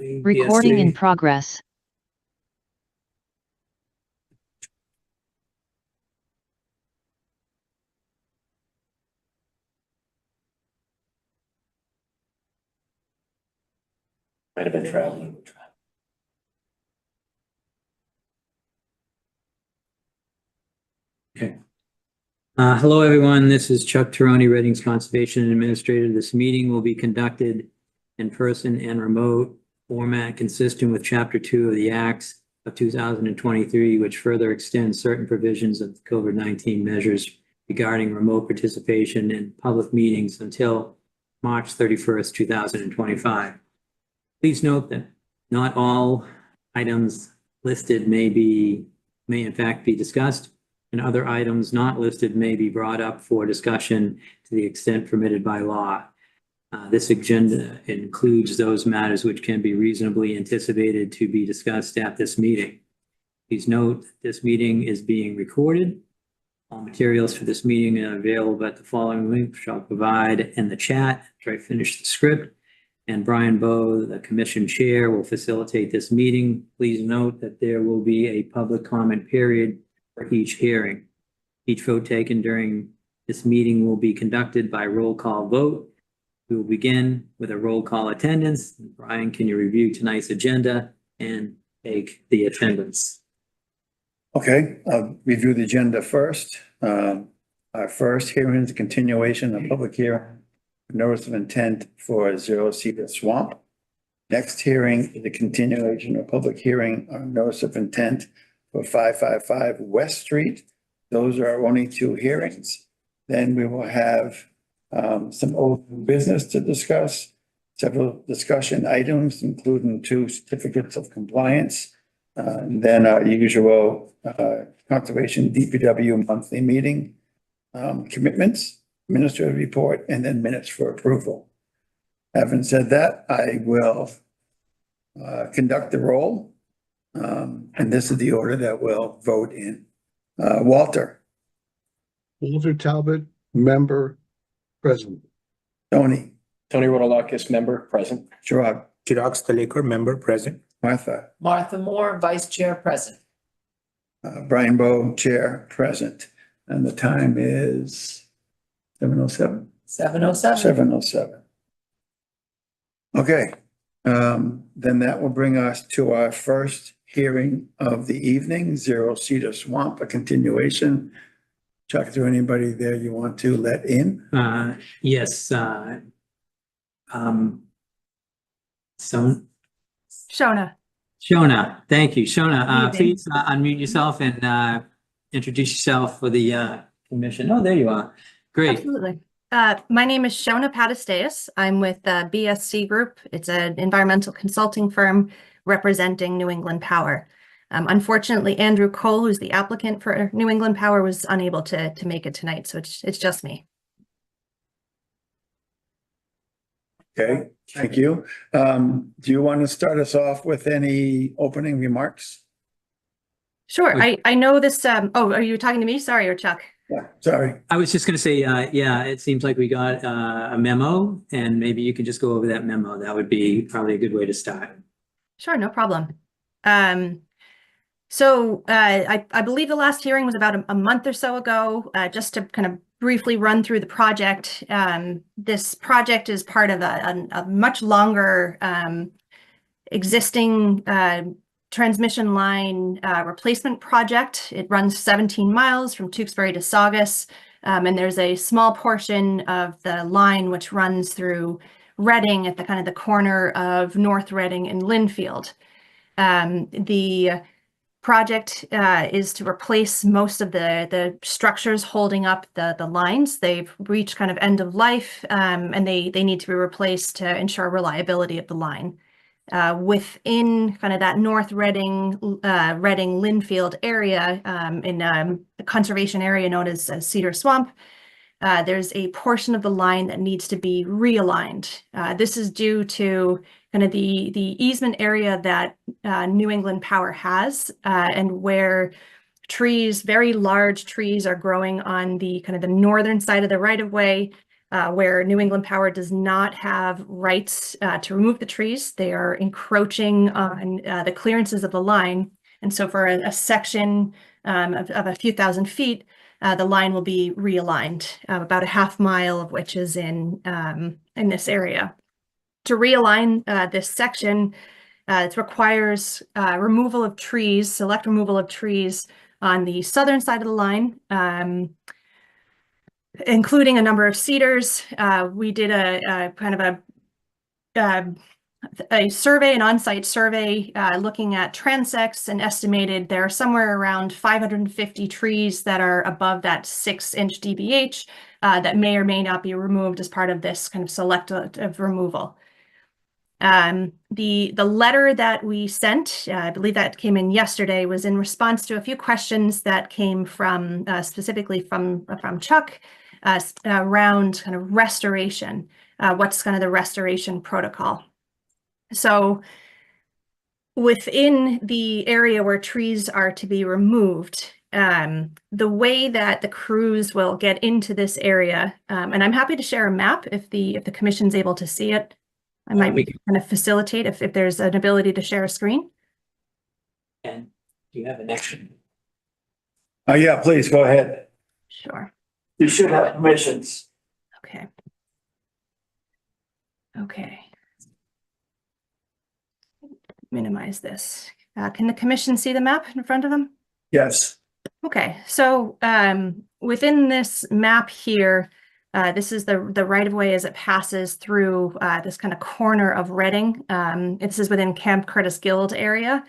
Recording in progress. Might have been traveling. Okay. Hello, everyone. This is Chuck Tironi, Reading's Conservation Administrator. This meeting will be conducted in person and remote format consistent with Chapter 2 of the Acts of 2023, which further extends certain provisions of the COVID-19 measures regarding remote participation in public meetings until March 31st, 2025. Please note that not all items listed may in fact be discussed, and other items not listed may be brought up for discussion to the extent permitted by law. This agenda includes those matters which can be reasonably anticipated to be discussed at this meeting. Please note this meeting is being recorded. All materials for this meeting are available at the following link, which I'll provide in the chat after I finish the script. And Brian Bowe, the Commission Chair, will facilitate this meeting. Please note that there will be a public comment period for each hearing. Each vote taken during this meeting will be conducted by roll call vote. We will begin with a roll call attendance. Brian, can you review tonight's agenda and take the attendance? Okay, I'll review the agenda first. Our first hearing is a continuation of public hearing, notice of intent for Zero Cedar Swamp. Next hearing is a continuation of public hearing on notice of intent for 555 West Street. Those are our only two hearings. Then we will have some old business to discuss, several discussion items, including 2 certificates of compliance. And then our usual conservation DPW monthly meeting commitments, administrative report, and then minutes for approval. Having said that, I will conduct the roll. And this is the order that we'll vote in. Walter. Walter Talbot, member, present. Tony. Tony Rodolakis, member, present. Chirag. Chirag Staleker, member, present. Martha. Martha Moore, Vice Chair, present. Brian Bowe, Chair, present. And the time is 7:07. 7:07. 7:07. Okay, then that will bring us to our first hearing of the evening, Zero Cedar Swamp, a continuation. Chuck, is there anybody there you want to let in? Yes. Shona, thank you. Shona, please unmute yourself and introduce yourself for the commission. Oh, there you are. Great. Absolutely. My name is Shona Patasteas. I'm with BSC Group. It's an environmental consulting firm representing New England Power. Unfortunately, Andrew Cole, who's the applicant for New England Power, was unable to make it tonight, so it's just me. Okay, thank you. Do you want to start us off with any opening remarks? Sure. I know this. Oh, are you talking to me? Sorry, or Chuck? Yeah, sorry. I was just going to say, yeah, it seems like we got a memo, and maybe you can just go over that memo. That would be probably a good way to start. Sure, no problem. So I believe the last hearing was about a month or so ago. Just to kind of briefly run through the project. This project is part of a much longer existing transmission line replacement project. It runs 17 miles from Tewksbury to Saugus, and there's a small portion of the line which runs through Reading at the kind of the corner of North Reading and Linfield. The project is to replace most of the structures holding up the lines. They've reached kind of end of life, and they need to be replaced to ensure reliability of the line. Within kind of that North Reading, Reading Linfield area, in a conservation area known as Cedar Swamp, there's a portion of the line that needs to be realigned. This is due to kind of the easement area that New England Power has, and where trees, very large trees, are growing on the kind of the northern side of the right of way. where New England Power does not have rights to remove the trees. They are encroaching on the clearances of the line. And so for a section of a few thousand feet, the line will be realigned, about a half mile of which is in this area. To realign this section, it requires removal of trees, select removal of trees on the southern side of the line, including a number of cedars. We did a kind of a survey, an on-site survey, looking at transects, and estimated there are somewhere around 550 trees that are above that 6-inch DBH that may or may not be removed as part of this kind of selective removal. The letter that we sent, I believe that came in yesterday, was in response to a few questions that came from specifically from Chuck around kind of restoration. What's kind of the restoration protocol? So within the area where trees are to be removed, the way that the crews will get into this area, and I'm happy to share a map if the commission's able to see it. I might kind of facilitate if there's an ability to share a screen. And do you have an action? Oh, yeah, please go ahead. Sure. You should have permissions. Okay. Okay. Minimize this. Can the commission see the map in front of them? Yes. Okay, so within this map here, this is the right-of-way as it passes through this kind of corner of Reading. This is within Camp Curtis Guild area.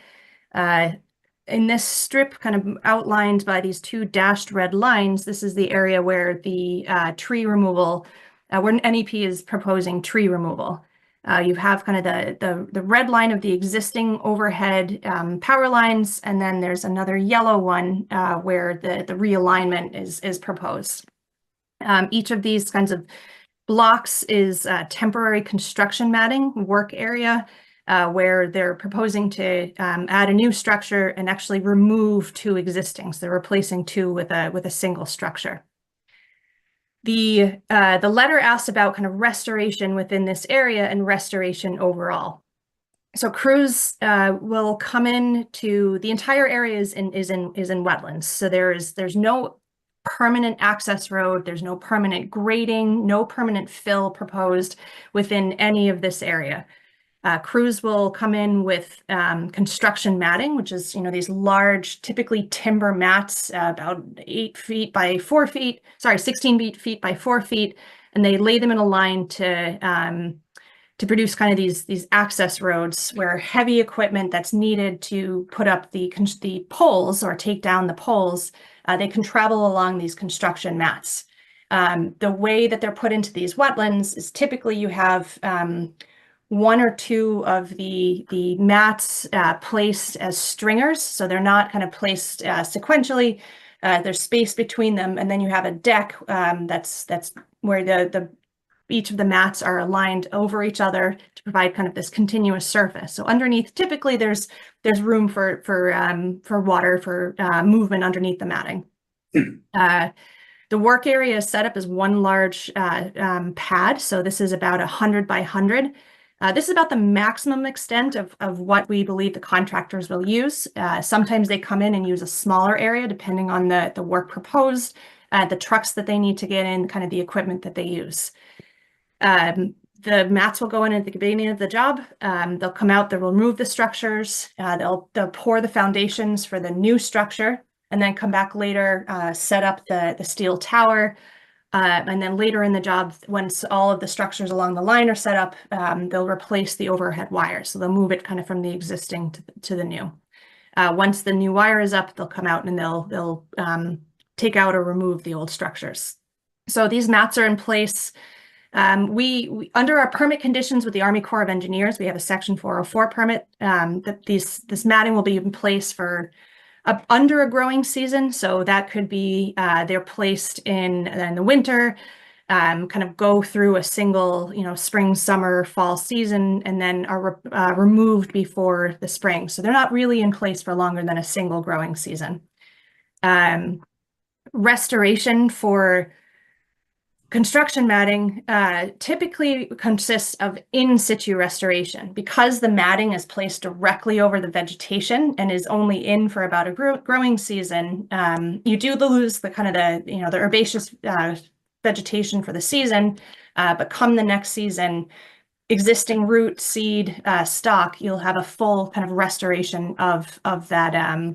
In this strip kind of outlined by these two dashed red lines, this is the area where the tree removal, where NEP is proposing tree removal. You have kind of the red line of the existing overhead power lines, and then there's another yellow one where the realignment is proposed. Each of these kinds of blocks is temporary construction matting work area where they're proposing to add a new structure and actually remove two existing. So they're replacing two with a single structure. The letter asks about kind of restoration within this area and restoration overall. So crews will come in to the entire area is in wetlands. So there's no permanent access road, there's no permanent grading, no permanent fill proposed within any of this area. Crews will come in with construction matting, which is, these large, typically timber mats, about 8 feet by 4 feet, 16 feet by 4 feet, and they lay them in a line to produce kind of these access roads where heavy equipment that's needed to put up the poles or take down the poles, they can travel along these construction mats. The way that they're put into these wetlands is typically you have one or two of the mats placed as stringers, so they're not kind of placed sequentially. There's space between them, and then you have a deck that's where each of the mats are aligned over each other to provide kind of this continuous surface. So underneath, typically there's room for water, for movement underneath the matting. The work area is set up as one large pad. So this is about 100 by 100. This is about the maximum extent of what we believe the contractors will use. Sometimes they come in and use a smaller area depending on the work proposed, the trucks that they need to get in, kind of the equipment that they use. The mats will go in at the beginning of the job. They'll come out, they'll remove the structures, they'll pour the foundations for the new structure, and then come back later, set up the steel tower. And then later in the job, once all of the structures along the line are set up, they'll replace the overhead wire. So they'll move it kind of from the existing to the new. Once the new wire is up, they'll come out and they'll take out or remove the old structures. So these mats are in place. We under our permit conditions with the Army Corps of Engineers, we have a Section 404 permit that this matting will be in place for under a growing season. So that could be they're placed in the winter, kind of go through a single, spring, summer, fall season, and then are removed before the spring. So they're not really in place for longer than a single growing season. Restoration for construction matting typically consists of in situ restoration. Because the matting is placed directly over the vegetation and is only in for about a growing season, you do lose the kind of the herbaceous vegetation for the season, but come the next season, existing root, seed, stock, you'll have a full kind of restoration of that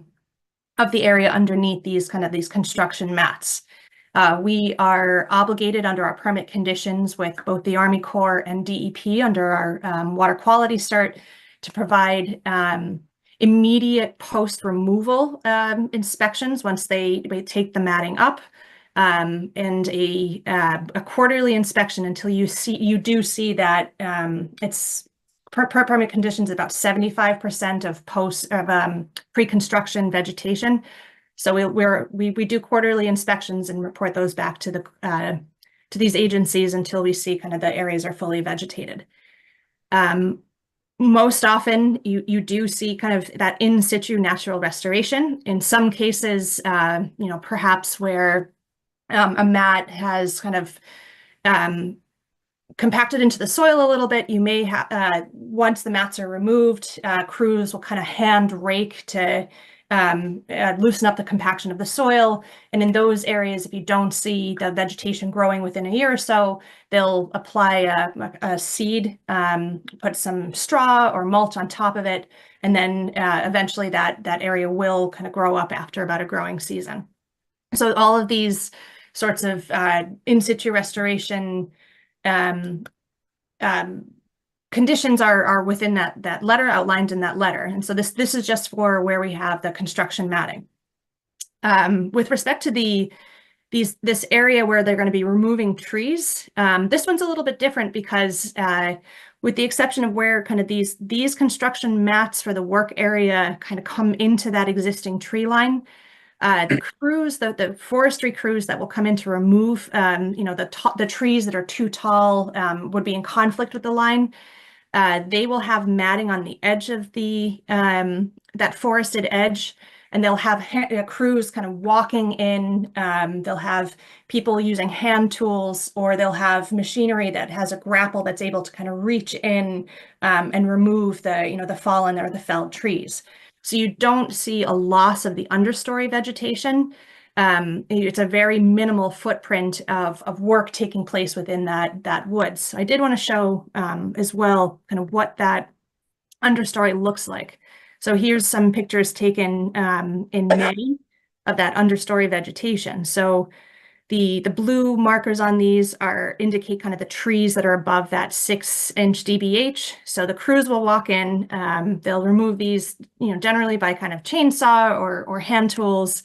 of the area underneath these construction mats. We are obligated under our permit conditions with both the Army Corps and DEP under our water quality cert to provide immediate post-removal inspections once they take the matting up, and a quarterly inspection until you do see that it's per permit conditions about 75% of pre-construction vegetation. So we do quarterly inspections and report those back to these agencies until we see kind of the areas are fully vegetated. Most often you do see kind of that in situ natural restoration. In some cases, perhaps where a mat has kind of compacted into the soil a little bit, you may have, once the mats are removed, crews will kind of hand rake to loosen up the compaction of the soil. And in those areas, if you don't see the vegetation growing within a year or so, they'll apply a seed, put some straw or mulch on top of it. And then eventually that area will kind of grow up after about a growing season. So all of these sorts of in situ restoration conditions are within that letter, outlined in that letter. And so this is just for where we have the construction matting. With respect to this area where they're going to be removing trees, this one's a little bit different because with the exception of where kind of these construction mats for the work area kind of come into that existing tree line, the crews, the forestry crews that will come in to remove, the trees that are too tall, would be in conflict with the line. They will have matting on the edge of that forested edge, and they'll have crews kind of walking in. They'll have people using hand tools, or they'll have machinery that has a grapple that's able to kind of reach in and remove the fallen or the felled trees. So you don't see a loss of the understory vegetation. It's a very minimal footprint of work taking place within that woods. So I did want to show as well kind of what that understory looks like. So here's some pictures taken in May of that understory vegetation. So the blue markers on these indicate kind of the trees that are above that 6-inch DBH. So the crews will walk in, they'll remove these, generally by kind of chainsaw or hand tools.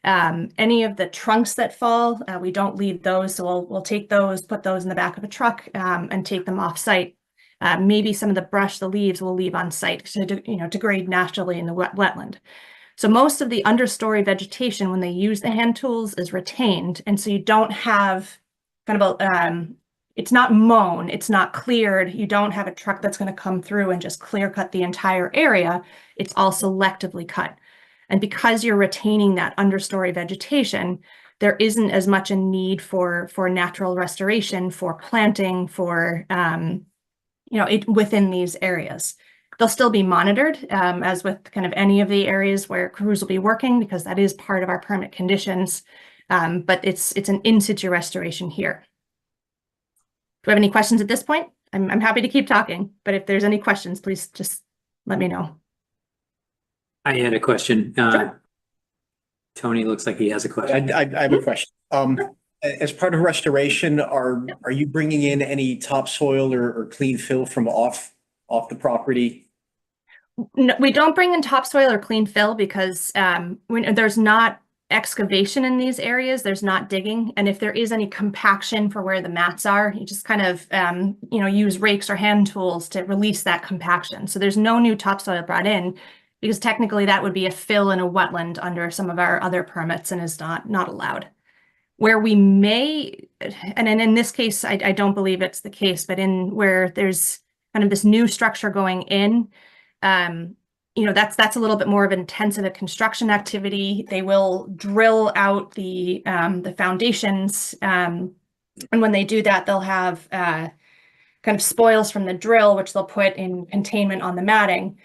Any of the trunks that fall, we don't leave those. So we'll take those, put those in the back of a truck and take them off site. Maybe some of the brush, the leaves we'll leave on site to degrade naturally in the wetland. So most of the understory vegetation, when they use the hand tools, is retained. And so you don't have kind of it's not mown, it's not cleared. You don't have a truck that's going to come through and just clear cut the entire area. It's all selectively cut. And because you're retaining that understory vegetation, there isn't as much a need for natural restoration, for planting, for, within these areas. They'll still be monitored, as with kind of any of the areas where crews will be working, because that is part of our permit conditions. But it's an in situ restoration here. Do we have any questions at this point? I'm happy to keep talking, but if there's any questions, please just let me know. I had a question. Sure. Tony looks like he has a question. I have a question. As part of restoration, are you bringing in any topsoil or clean fill from off the property? No, we don't bring in topsoil or clean fill because there's not excavation in these areas. There's not digging. And if there is any compaction for where the mats are, you just kind of, use rakes or hand tools to release that compaction. So there's no new topsoil brought in because technically that would be a fill in a wetland under some of our other permits and is not allowed. Where we may, and in this case, I don't believe it's the case, but in where there's kind of this new structure going in, that's a little bit more of an intensive construction activity. They will drill out the foundations, And when they do that, they'll have kind of spoils from the drill, which they'll put in containment on the matting.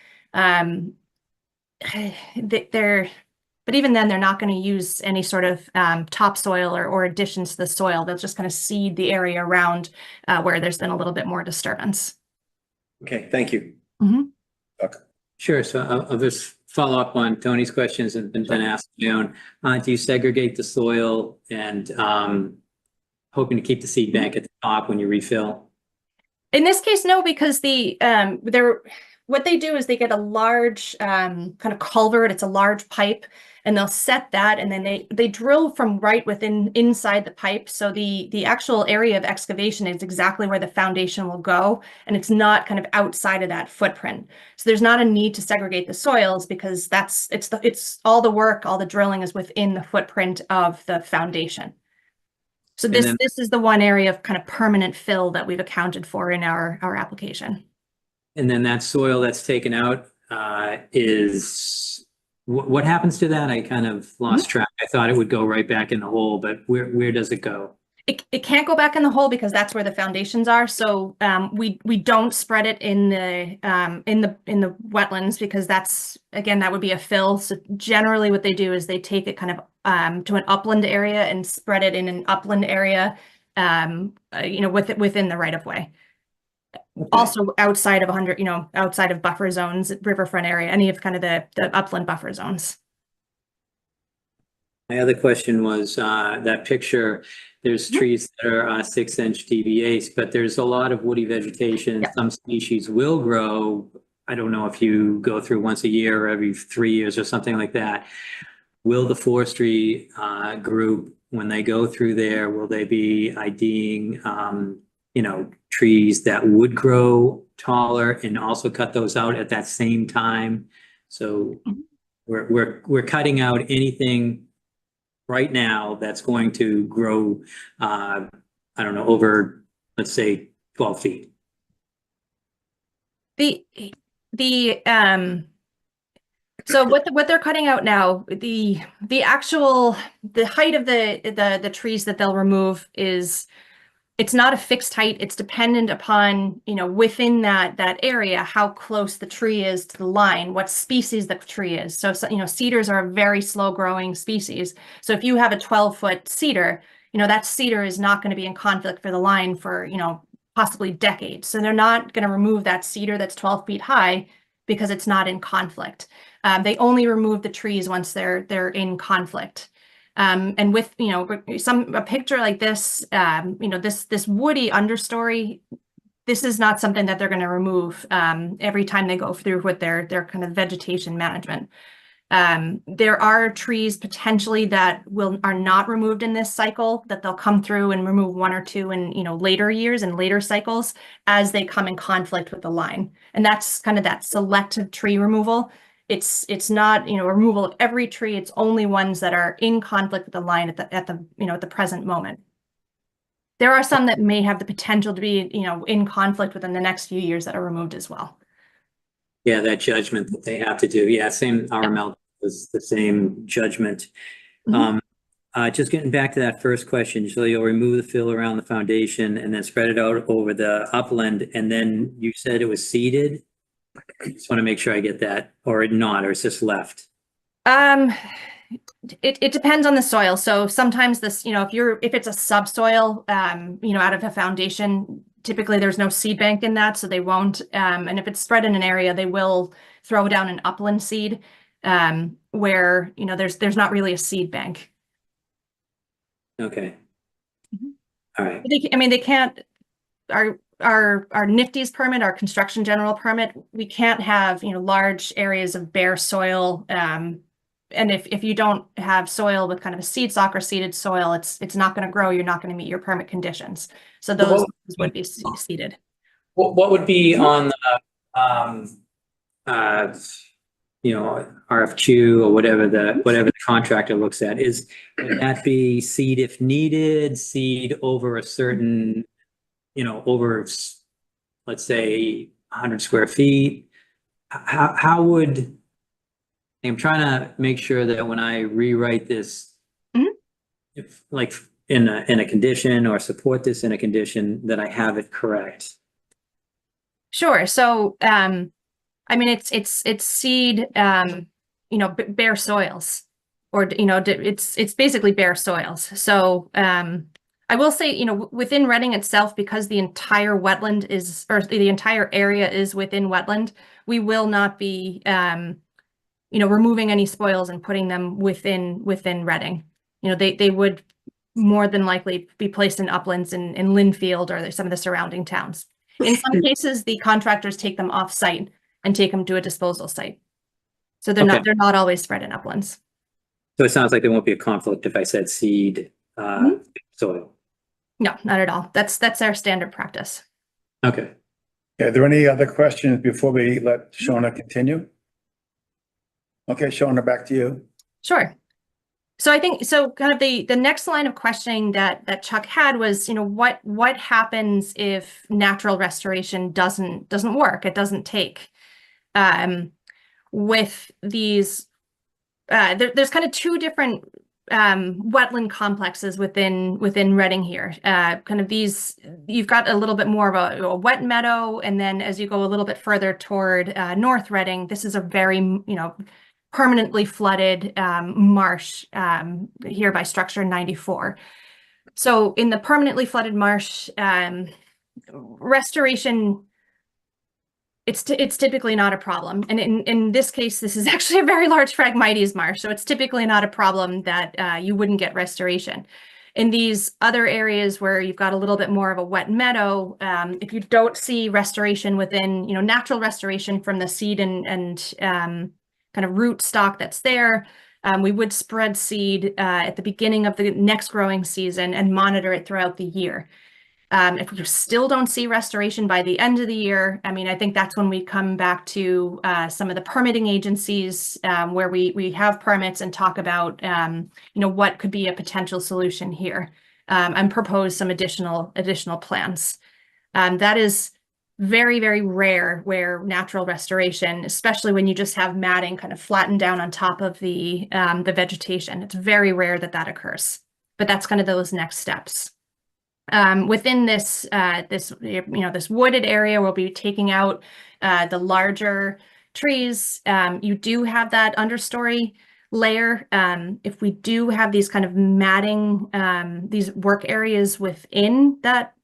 But even then, they're not going to use any sort of topsoil or additions to the soil. They'll just kind of seed the area around where there's been a little bit more disturbance. Okay, thank you. Sure. So I'll just follow up on Tony's questions and then ask my own. Do you segregate the soil and hoping to keep the seed bank at the top when you refill? In this case, no, because what they do is they get a large kind of culvert. It's a large pipe, and they'll set that, and then they drill from right inside the pipe. So the actual area of excavation is exactly where the foundation will go, and it's not kind of outside of that footprint. So there's not a need to segregate the soils because it's all the work, all the drilling is within the footprint of the foundation. So this is the one area of kind of permanent fill that we've accounted for in our application. And then that soil that's taken out what happens to that? I kind of lost track. I thought it would go right back in the hole, but where does it go? It can't go back in the hole because that's where the foundations are. So we don't spread it in the wetlands because that would be a fill. So generally what they do is they take it kind of to an upland area and spread it in an upland area, within the right of way. Okay. Also outside of outside of buffer zones, riverfront area, any of kind of the upland buffer zones. My other question was that picture, there's trees that are 6-inch DVAs, but there's a lot of woody vegetation. Yeah. Some species will grow. I don't know if you go through once a year or every 3 years or something like that. Will the forestry group, when they go through there, will they be IDing, trees that would grow taller and also cut those out at that same time? So we're cutting out anything right now that's going to grow, over, let's say, 12 feet. So what they're cutting out now, the height of the trees that they'll remove it's not a fixed height. It's dependent upon, within that area, how close the tree is to the line, what species the tree is. So cedars are a very slow growing species. So if you have a 12-foot cedar, that cedar is not going to be in conflict for the line for, possibly decades. So they're not going to remove that cedar that's 12 feet high because it's not in conflict. They only remove the trees once they're in conflict. And with, a picture like this, this woody understory, this is not something that they're going to remove every time they go through with their kind of vegetation management. There are trees potentially that are not removed in this cycle, that they'll come through and remove 1 or 2 in, later years and later cycles as they come in conflict with the line. And that's kind of that selective tree removal. It's not, a removal of every tree. It's only ones that are in conflict with the line at the present moment. There are some that may have the potential to be, in conflict within the next few years that are removed as well. Yeah, that judgment that they have to do. Yeah, same RML is the same judgment. Just getting back to that first question, so you'll remove the fill around the foundation and then spread it out over the upland, and then you said it was seeded. I just want to make sure I get that, or not, or it's just left. It depends on the soil. So sometimes this, if it's a subsoil, out of a foundation, typically there's no seed bank in that, so they won't. And if it's spread in an area, they will throw down an upland seed, where, there's not really a seed bank. Okay. All right. They can't, our NIFTY's permit, our construction general permit, we can't have, large areas of bare soil. And if you don't have soil with kind of a seed stock or seeded soil, it's not going to grow. You're not going to meet your permit conditions. So those would be seeded. What would be on the, RFQ or whatever the contractor looks at? Would that be seed if needed, seed over a certain, over, let's say 100 square feet? How would, I'm trying to make sure that when I rewrite this, if, like, in a condition or support this in a condition that I have it correct? Sure. So, I mean, it's seed, bare soils, or, it's basically bare soils. So, I will say, within Reading itself, because the entire wetland is, or the entire area is within wetland, we will not be, removing any spoils and putting them within Reading. They would more than likely be placed in uplands in Linfield or some of the surrounding towns. In some cases, the contractors take them off site and take them to a disposal site. So they're not always spread in uplands. So it sounds like there won't be a conflict if I said seed soil. No, not at all. That's our standard practice. Okay. Are there any other questions before we let Shawna continue? Okay, Shawna, back to you. Sure. So I think, kind of the next line of questioning that Chuck had was, what happens if natural restoration doesn't work? It doesn't take. With these, there's kind of two different wetland complexes within Reading here. Kind of these, you've got a little bit more of a wet meadow, and then as you go a little bit further toward North Reading, this is a very, permanently flooded marsh here by Structure 94. So in the permanently flooded marsh, restoration, it's typically not a problem. And in this case, this is actually a very large Phragmites marsh, so it's typically not a problem that you wouldn't get restoration. In these other areas where you've got a little bit more of a wet meadow, if you don't see restoration within, natural restoration from the seed and kind of root stock that's there, we would spread seed at the beginning of the next growing season and monitor it throughout the year. If we still don't see restoration by the end of the year, I think that's when we come back to some of the permitting agencies where we have permits and talk about, what could be a potential solution here, and propose some additional plans. That is very, very rare where natural restoration, especially when you just have matting kind of flattened down on top of the vegetation. It's very rare that occurs, but that's kind of those next steps. Within this wooded area, we'll be taking out the larger trees. You do have that understory layer. If we do have these kind of matting, these work areas within that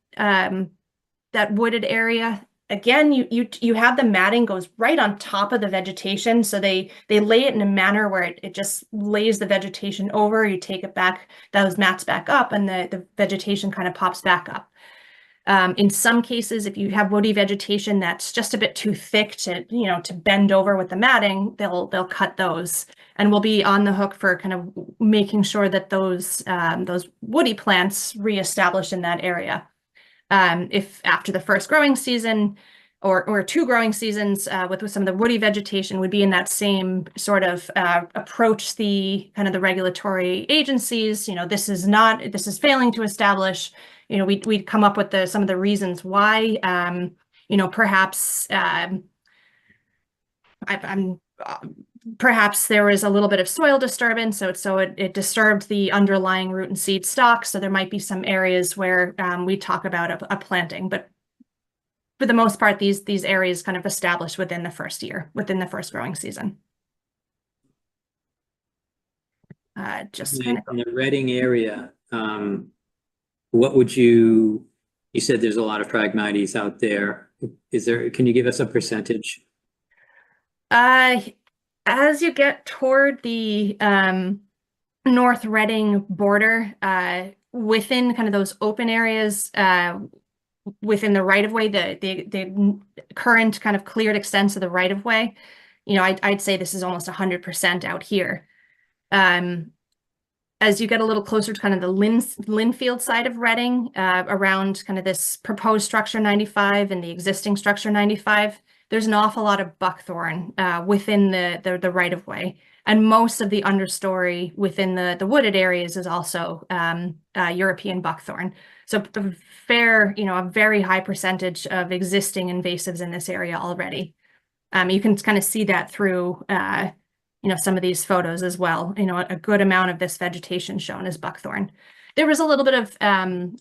wooded area, again, you have the matting goes right on top of the vegetation. So they lay it in a manner where it just lays the vegetation over. You take it back, those mats back up, and the vegetation kind of pops back up. In some cases, if you have woody vegetation that's just a bit too thick to bend over with the matting, they'll cut those, and we'll be on the hook for kind of making sure that those woody plants reestablish in that area. If after the first growing season or two growing seasons with some of the woody vegetation would be in that same sort of approach the kind of the regulatory agencies, this is failing to establish, we'd come up with some of the reasons why, perhaps perhaps there was a little bit of soil disturbance, so it disturbed the underlying root and seed stock. So there might be some areas where we talk about a planting, but for the most part, these areas kind of established within the first year, within the first growing season. Just kind of in the Reading area, what would you said there's a lot of Phragmites out there. Can you give us a percentage? As you get toward the North Reading border, within kind of those open areas, within the right-of-way, the current kind of cleared extents of the right-of-way, I'd say this is almost 100% out here. As you get a little closer to kind of the Linfield side of Reading, around kind of this proposed Structure 95 and the existing Structure 95, there's an awful lot of buckthorn within the right-of-way. And most of the understory within the wooded areas is also European buckthorn. So a very high percentage of existing invasives in this area already. You can kind of see that through some of these photos as well. A good amount of this vegetation shown is buckthorn. there was a little bit of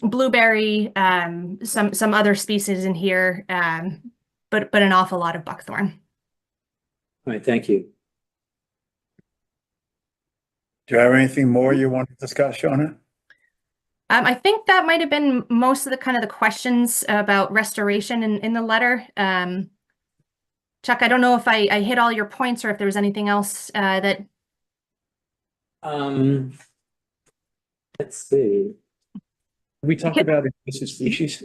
blueberry, some other species in here, but an awful lot of buckthorn. All right, thank you. Do you have anything more you want to discuss, Shawna? I think that might have been most of the kind of the questions about restoration in the letter. Chuck, I don't know if I hit all your points or if there was anything else that. Let's see. We talked about invasive species.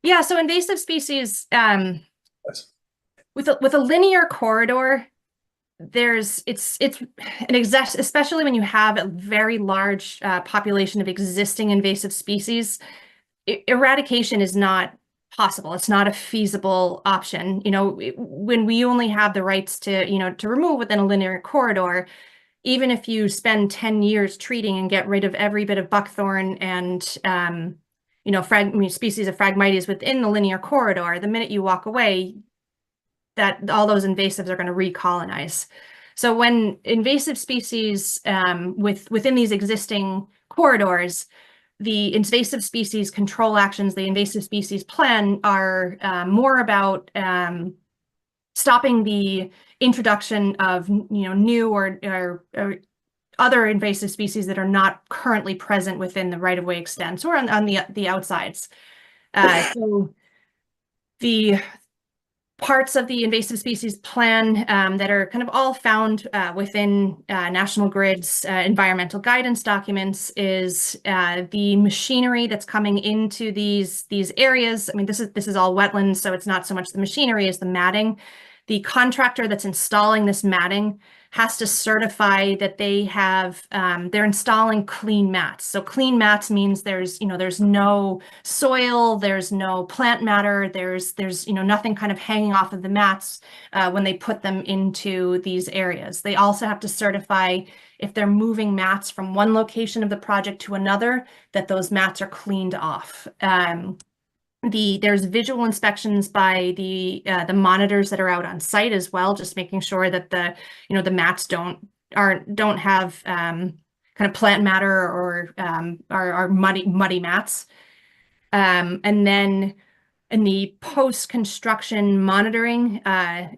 Yeah, so invasive species, with a linear corridor, it's an exact, especially when you have a very large population of existing invasive species, eradication is not possible. It's not a feasible option. You know, when we only have the rights to, you know, to remove within a linear corridor, even if you spend 10 years treating and get rid of every bit of buckthorn and, you know, species of Phragmites within the linear corridor, the minute you walk away, that all those invasives are going to recolonize. So when invasive species within these existing corridors, the invasive species control actions, the invasive species plan are more about stopping the introduction of new or other invasive species that are not currently present within the right-of-way extents or on the outsides. So the parts of the invasive species plan that are kind of all found within National Grid's environmental guidance documents is the machinery that's coming into these areas. I mean, this is all wetlands, so it's not so much the machinery as the matting. The contractor that's installing this matting has to certify that they have they're installing clean mats. So clean mats means there's no soil, there's no plant matter, there's nothing kind of hanging off of the mats when they put them into these areas. They also have to certify if they're moving mats from one location of the project to another, that those mats are cleaned off. There's visual inspections by the monitors that are out on site as well, just making sure that the mats don't have kind of plant matter or are muddy mats. And then in the post-construction monitoring,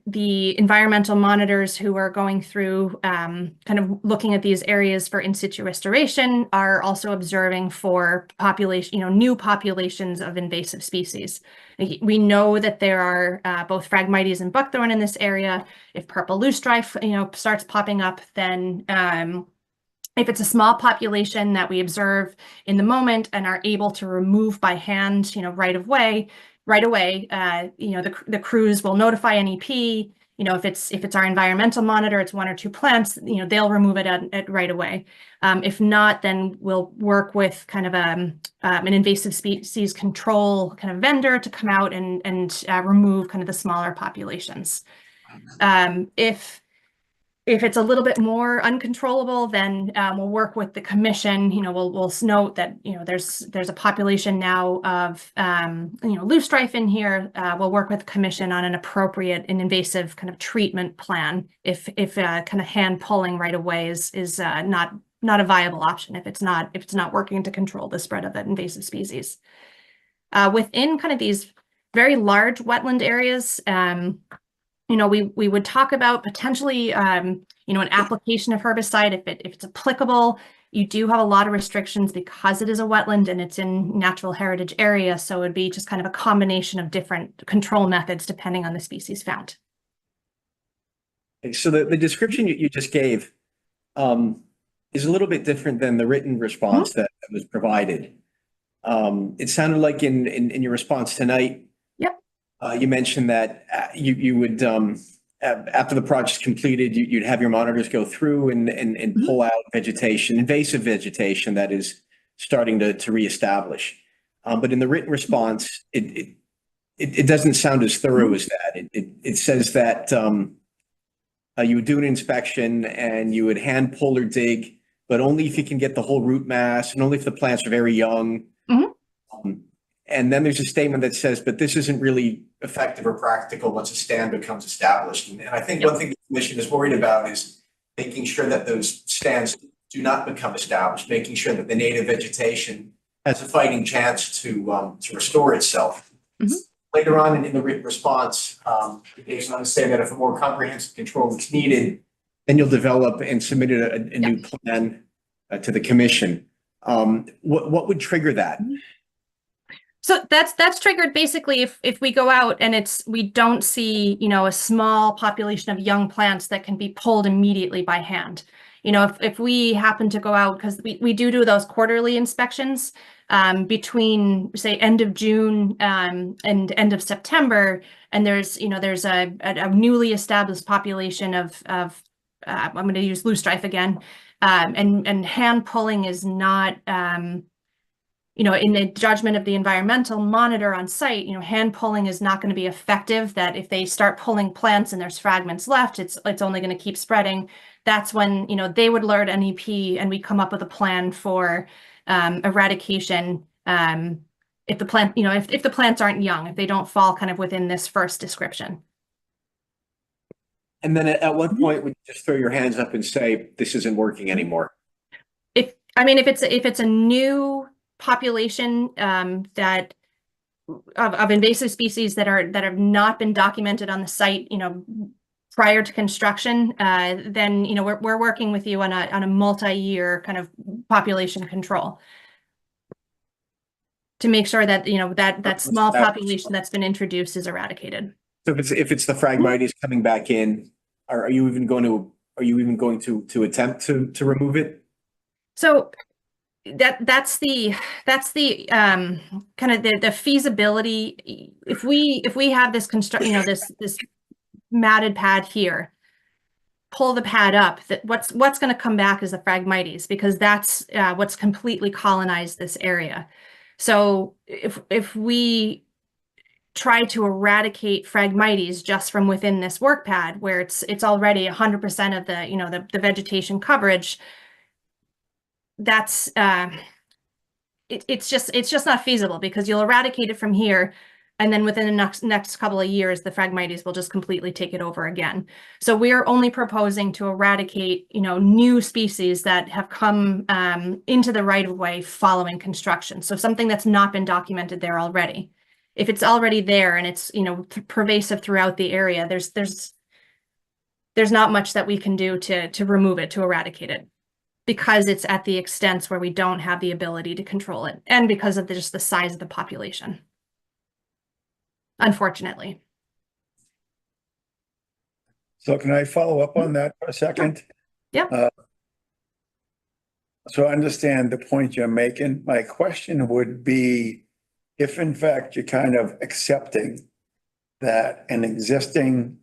the environmental monitors who are going through kind of looking at these areas for in situ restoration are also observing for new populations of invasive species. We know that there are both Phragmites and buckthorn in this area. If purple loosestrife, starts popping up, then if it's a small population that we observe in the moment and are able to remove by hand, right away, the crews will notify NEP. If it's our environmental monitor, it's one or two plants, they'll remove it at right away. If not, then we'll work with kind of an invasive species control kind of vendor to come out and remove kind of the smaller populations. If it's a little bit more uncontrollable, then we'll work with the commission. We'll note that there's a population now of loosestrife in here. We'll work with the commission on an appropriate and invasive kind of treatment plan if kind of hand pulling right away is not a viable option if it's not working to control the spread of that invasive species. Within kind of these very large wetland areas, we would talk about potentially, an application of herbicide if it's applicable. You do have a lot of restrictions because it is a wetland and it's in natural heritage area. So it would be just kind of a combination of different control methods depending on the species found. Okay, so the description you just gave is a little bit different than the written response that was provided. It sounded like in your response tonight, you mentioned that you would, after the project's completed, you'd have your monitors go through and pull out invasive vegetation that is starting to reestablish. But in the written response, it doesn't sound as thorough as that. It says that you would do an inspection and you would hand pull or dig, but only if you can get the whole root mass and only if the plants are very young. And then there's a statement that says, but this isn't really effective or practical once a stand becomes established. And I think one thing the commission is worried about is making sure that those stands do not become established, making sure that the native vegetation has a fighting chance to restore itself. Mhm. Later on in the written response, the Dave's going to say that if a more comprehensive control is needed, then you'll develop and submit a new plan to the commission. What would trigger that? So that's triggered basically if we go out and we don't see, you know, a small population of young plants that can be pulled immediately by hand. You know, if we happen to go out, because we do those quarterly inspections between, say, end of June and end of September, and there's a newly established population of I'm going to use loosestrife again, and hand pulling is not you know, in the judgment of the environmental monitor on site, you know, hand pulling is not going to be effective. That if they start pulling plants and there's fragments left, it's only going to keep spreading. That's when, you know, they would alert NEP and we come up with a plan for eradication. If the plant, you know, if the plants aren't young, if they don't fall kind of within this first description. And then at what point would you just throw your hands up and say, this isn't working anymore? If it's a new population that of invasive species that have not been documented on the site, you know, prior to construction, then, you know, we're working with you on a multi-year kind of population control to make sure that, you know, that small population that's been introduced is eradicated. So if it's the Phragmites coming back in, are you even going to attempt to remove it? So that's the kind of the feasibility. If we have this you know, this matted pad here, pull the pad up, that what's going to come back is the Phragmites, because that's what's completely colonized this area. So if we try to eradicate Phragmites just from within this work pad, where it's already 100% of the, you know, the vegetation coverage, that's it's just not feasible, because you'll eradicate it from here, and then within the next couple of years, the Phragmites will just completely take it over again. So we're only proposing to eradicate, you know, new species that have come into the right of way following construction. So something that's not been documented there already. If it's already there and it's, you know, pervasive throughout the area, there's not much that we can do to remove it, to eradicate it, because it's at the extents where we don't have the ability to control it, and because of just the size of the population, unfortunately. So can I follow up on that for a second? Yeah. So I understand the point you're making. My question would be, if in fact you're kind of accepting that an existing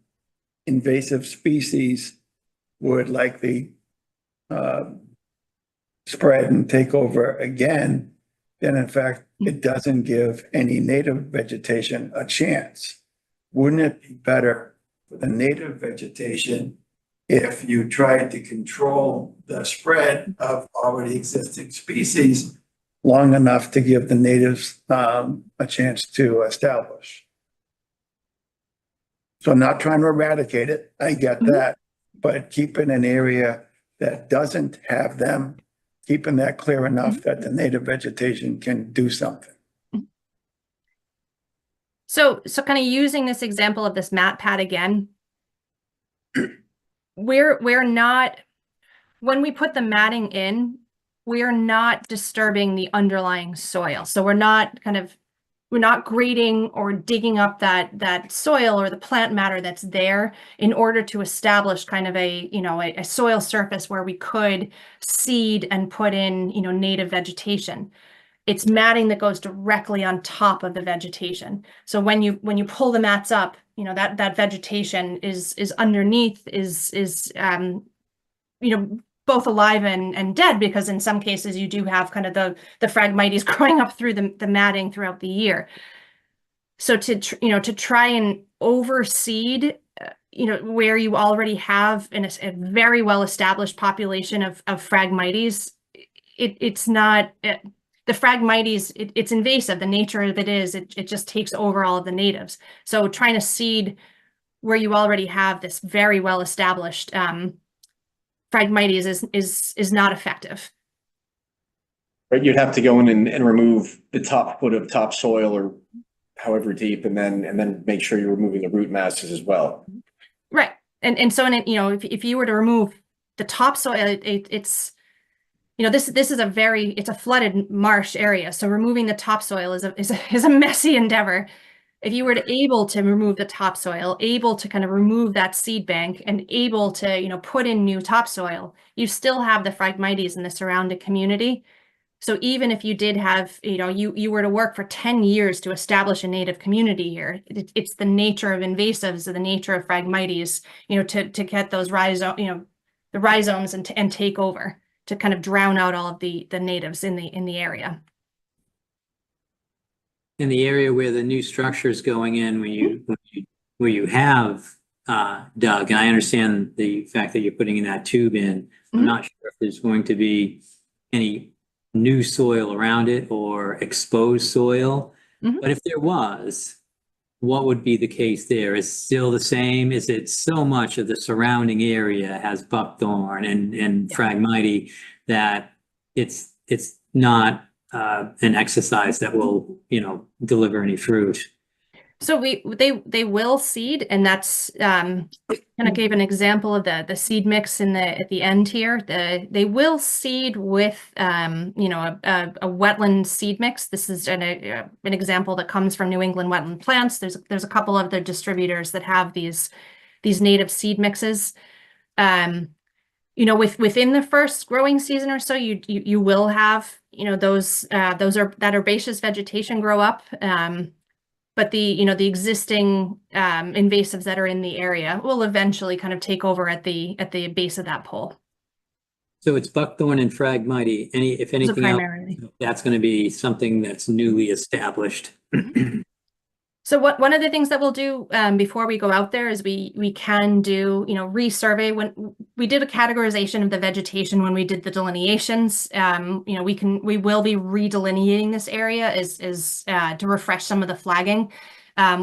invasive species would likely spread and take over again, then in fact it doesn't give any native vegetation a chance. Wouldn't it be better for the native vegetation if you tried to control the spread of already existing species long enough to give the natives a chance to establish? So I'm not trying to eradicate it, I get that, but keeping an area that doesn't have them, keeping that clear enough that the native vegetation can do something. So kind of using this example of this mat pad again, we're not, when we put the matting in, we're not disturbing the underlying soil. So we're not grading or digging up that soil or the plant matter that's there in order to establish kind of a soil surface where we could seed and put in, you know, native vegetation. It's matting that goes directly on top of the vegetation. So when you pull the mats up, you know, that vegetation is underneath, is you know, both alive and dead, because in some cases you do have kind of the Phragmites growing up through the matting throughout the year. So to try and overseed, you know, where you already have a very well established population of Phragmites, it's not. The Phragmites, it's invasive. The nature of it is, it just takes over all of the natives. So trying to seed where you already have this very well established Phragmites is not effective. Right, you'd have to go in and remove the top foot of topsoil or however deep, and then make sure you're removing the root masses as well. Right. And so, if you were to remove the topsoil, it's, this is it's a flooded marsh area. So removing the topsoil is a messy endeavor. If you were able to remove the topsoil, able to kind of remove that seed bank and able to, put in new topsoil, you still have the Phragmites in the surrounding community. So even if you did have, you were to work for 10 years to establish a native community here, it's the nature of invasives, the nature of Phragmites, to get those the rhizomes and take over, to kind of drown out all of the natives in the area. In the area where the new structure is going in, where you have dug, and I understand the fact that you're putting in that tube in, I'm not sure if there's going to be any new soil around it or exposed soil. But if there was, what would be the case there? Is it still the same? Is it so much of the surrounding area has buckthorn and Phragmite that it's not an exercise that will, deliver any fruit? So they will seed, and that's kind of gave an example of the seed mix at the end here. They will seed with a wetland seed mix. This is an example that comes from New England Wetland Plants. There's a couple of the distributors that have these native seed mixes. Within the first growing season or so, you will have those that herbaceous vegetation grow up. But the existing invasives that are in the area will eventually kind of take over at the base of that pole. So it's buckthorn and Phragmite. If anything else, that's going to be something that's newly established. So one of the things that we'll do before we go out there is we can do resurvey. When we did a categorization of the vegetation when we did the delineations, we will be redelineating this area is to refresh some of the flagging.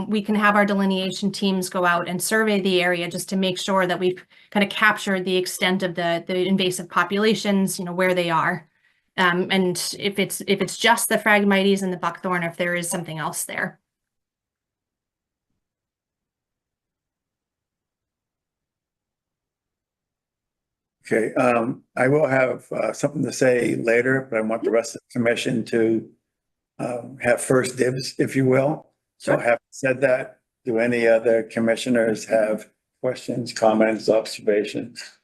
We can have our delineation teams go out and survey the area just to make sure that we've kind of captured the extent of the invasive populations, where they are, and if it's just the Phragmites and the buckthorn, if there is something else there. Okay, I will have something to say later, but I want the rest of the commission to have first dibs, if you will. So having said that, do any other commissioners have questions, comments, observations?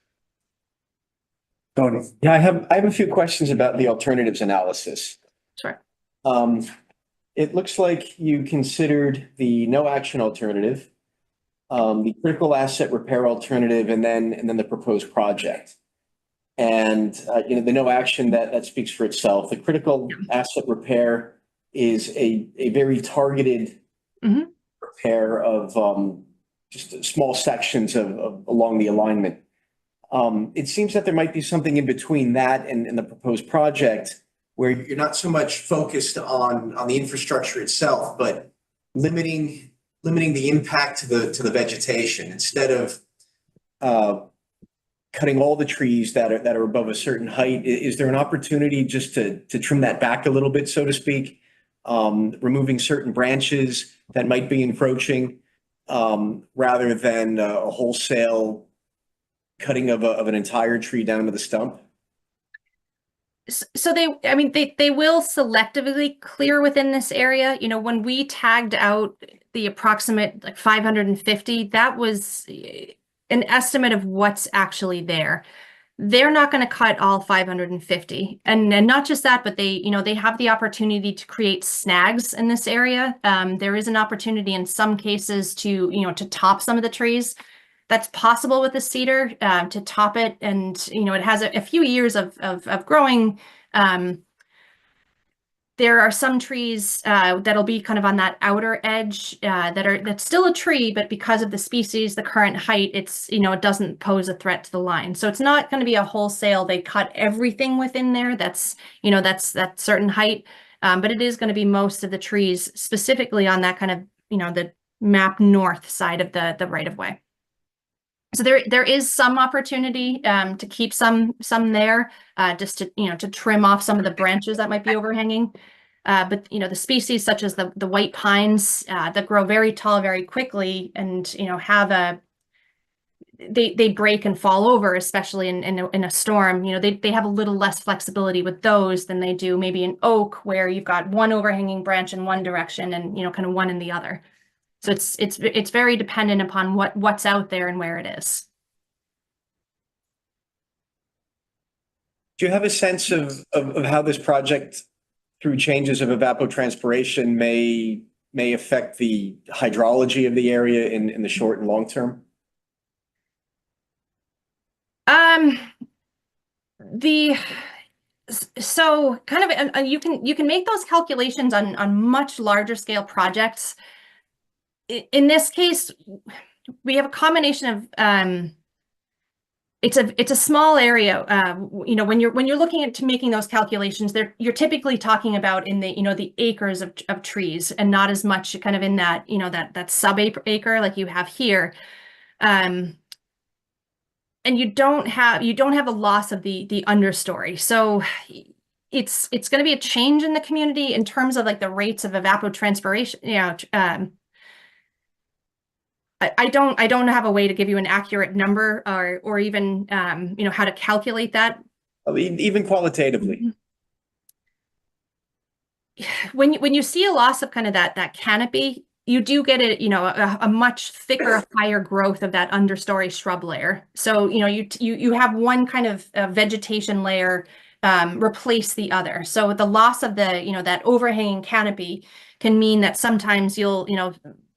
Tony? Yeah, I have a few questions about the alternatives analysis. Sure. It looks like you considered the no action alternative, the critical asset repair alternative, and then the proposed project. And the no action that speaks for itself. The critical asset repair is a very targeted repair of just small sections of along the alignment. It seems that there might be something in between that and the proposed project where you're not so much focused on the infrastructure itself, but limiting the impact to the vegetation instead of cutting all the trees that are above a certain height. Is there an opportunity just to trim that back a little bit, so to speak, removing certain branches that might be encroaching, rather than a wholesale cutting of an entire tree down to the stump? So they will selectively clear within this area. When we tagged out the approximate 550, that was an estimate of what's actually there. They're not going to cut all 550, and not just that, but they have the opportunity to create snags in this area. There is an opportunity in some cases to top some of the trees. That's possible with the cedar, to top it, and it has a few years of growing. There are some trees that'll be kind of on that outer edge that's still a tree, but because of the species, the current height, it doesn't pose a threat to the line. So it's not going to be a wholesale, they cut everything within there that's that certain height, but it is going to be most of the trees specifically on that kind of the map north side of the right of way. So there is some opportunity to keep some there, just to, to trim off some of the branches that might be overhanging. But the species such as the white pines that grow very tall very quickly and have they break and fall over, especially in a storm. They have a little less flexibility with those than they do maybe an oak, where you've got one overhanging branch in one direction and kind of one in the other. So it's very dependent upon what's out there and where it is. Do you have a sense of how this project, through changes of evapotranspiration, may affect the hydrology of the area in the short and long term? So kind of you can make those calculations on much larger scale projects. In this case, we have a combination of it's a small area. When you're looking at making those calculations, you're typically talking about in the acres of trees, and not as much kind of in that that sub-acre like you have here. And you don't have the loss of the understory. So it's going to be a change in the community in terms of like the rates of evapotranspiration. I don't have a way to give you an accurate number or even how to calculate that. I mean, even qualitatively. When you see a loss of kind of that canopy, you do get a much thicker, higher growth of that understory shrub layer. So you have one kind of vegetation layer replace the other. So the loss of the that overhanging canopy can mean that sometimes you'll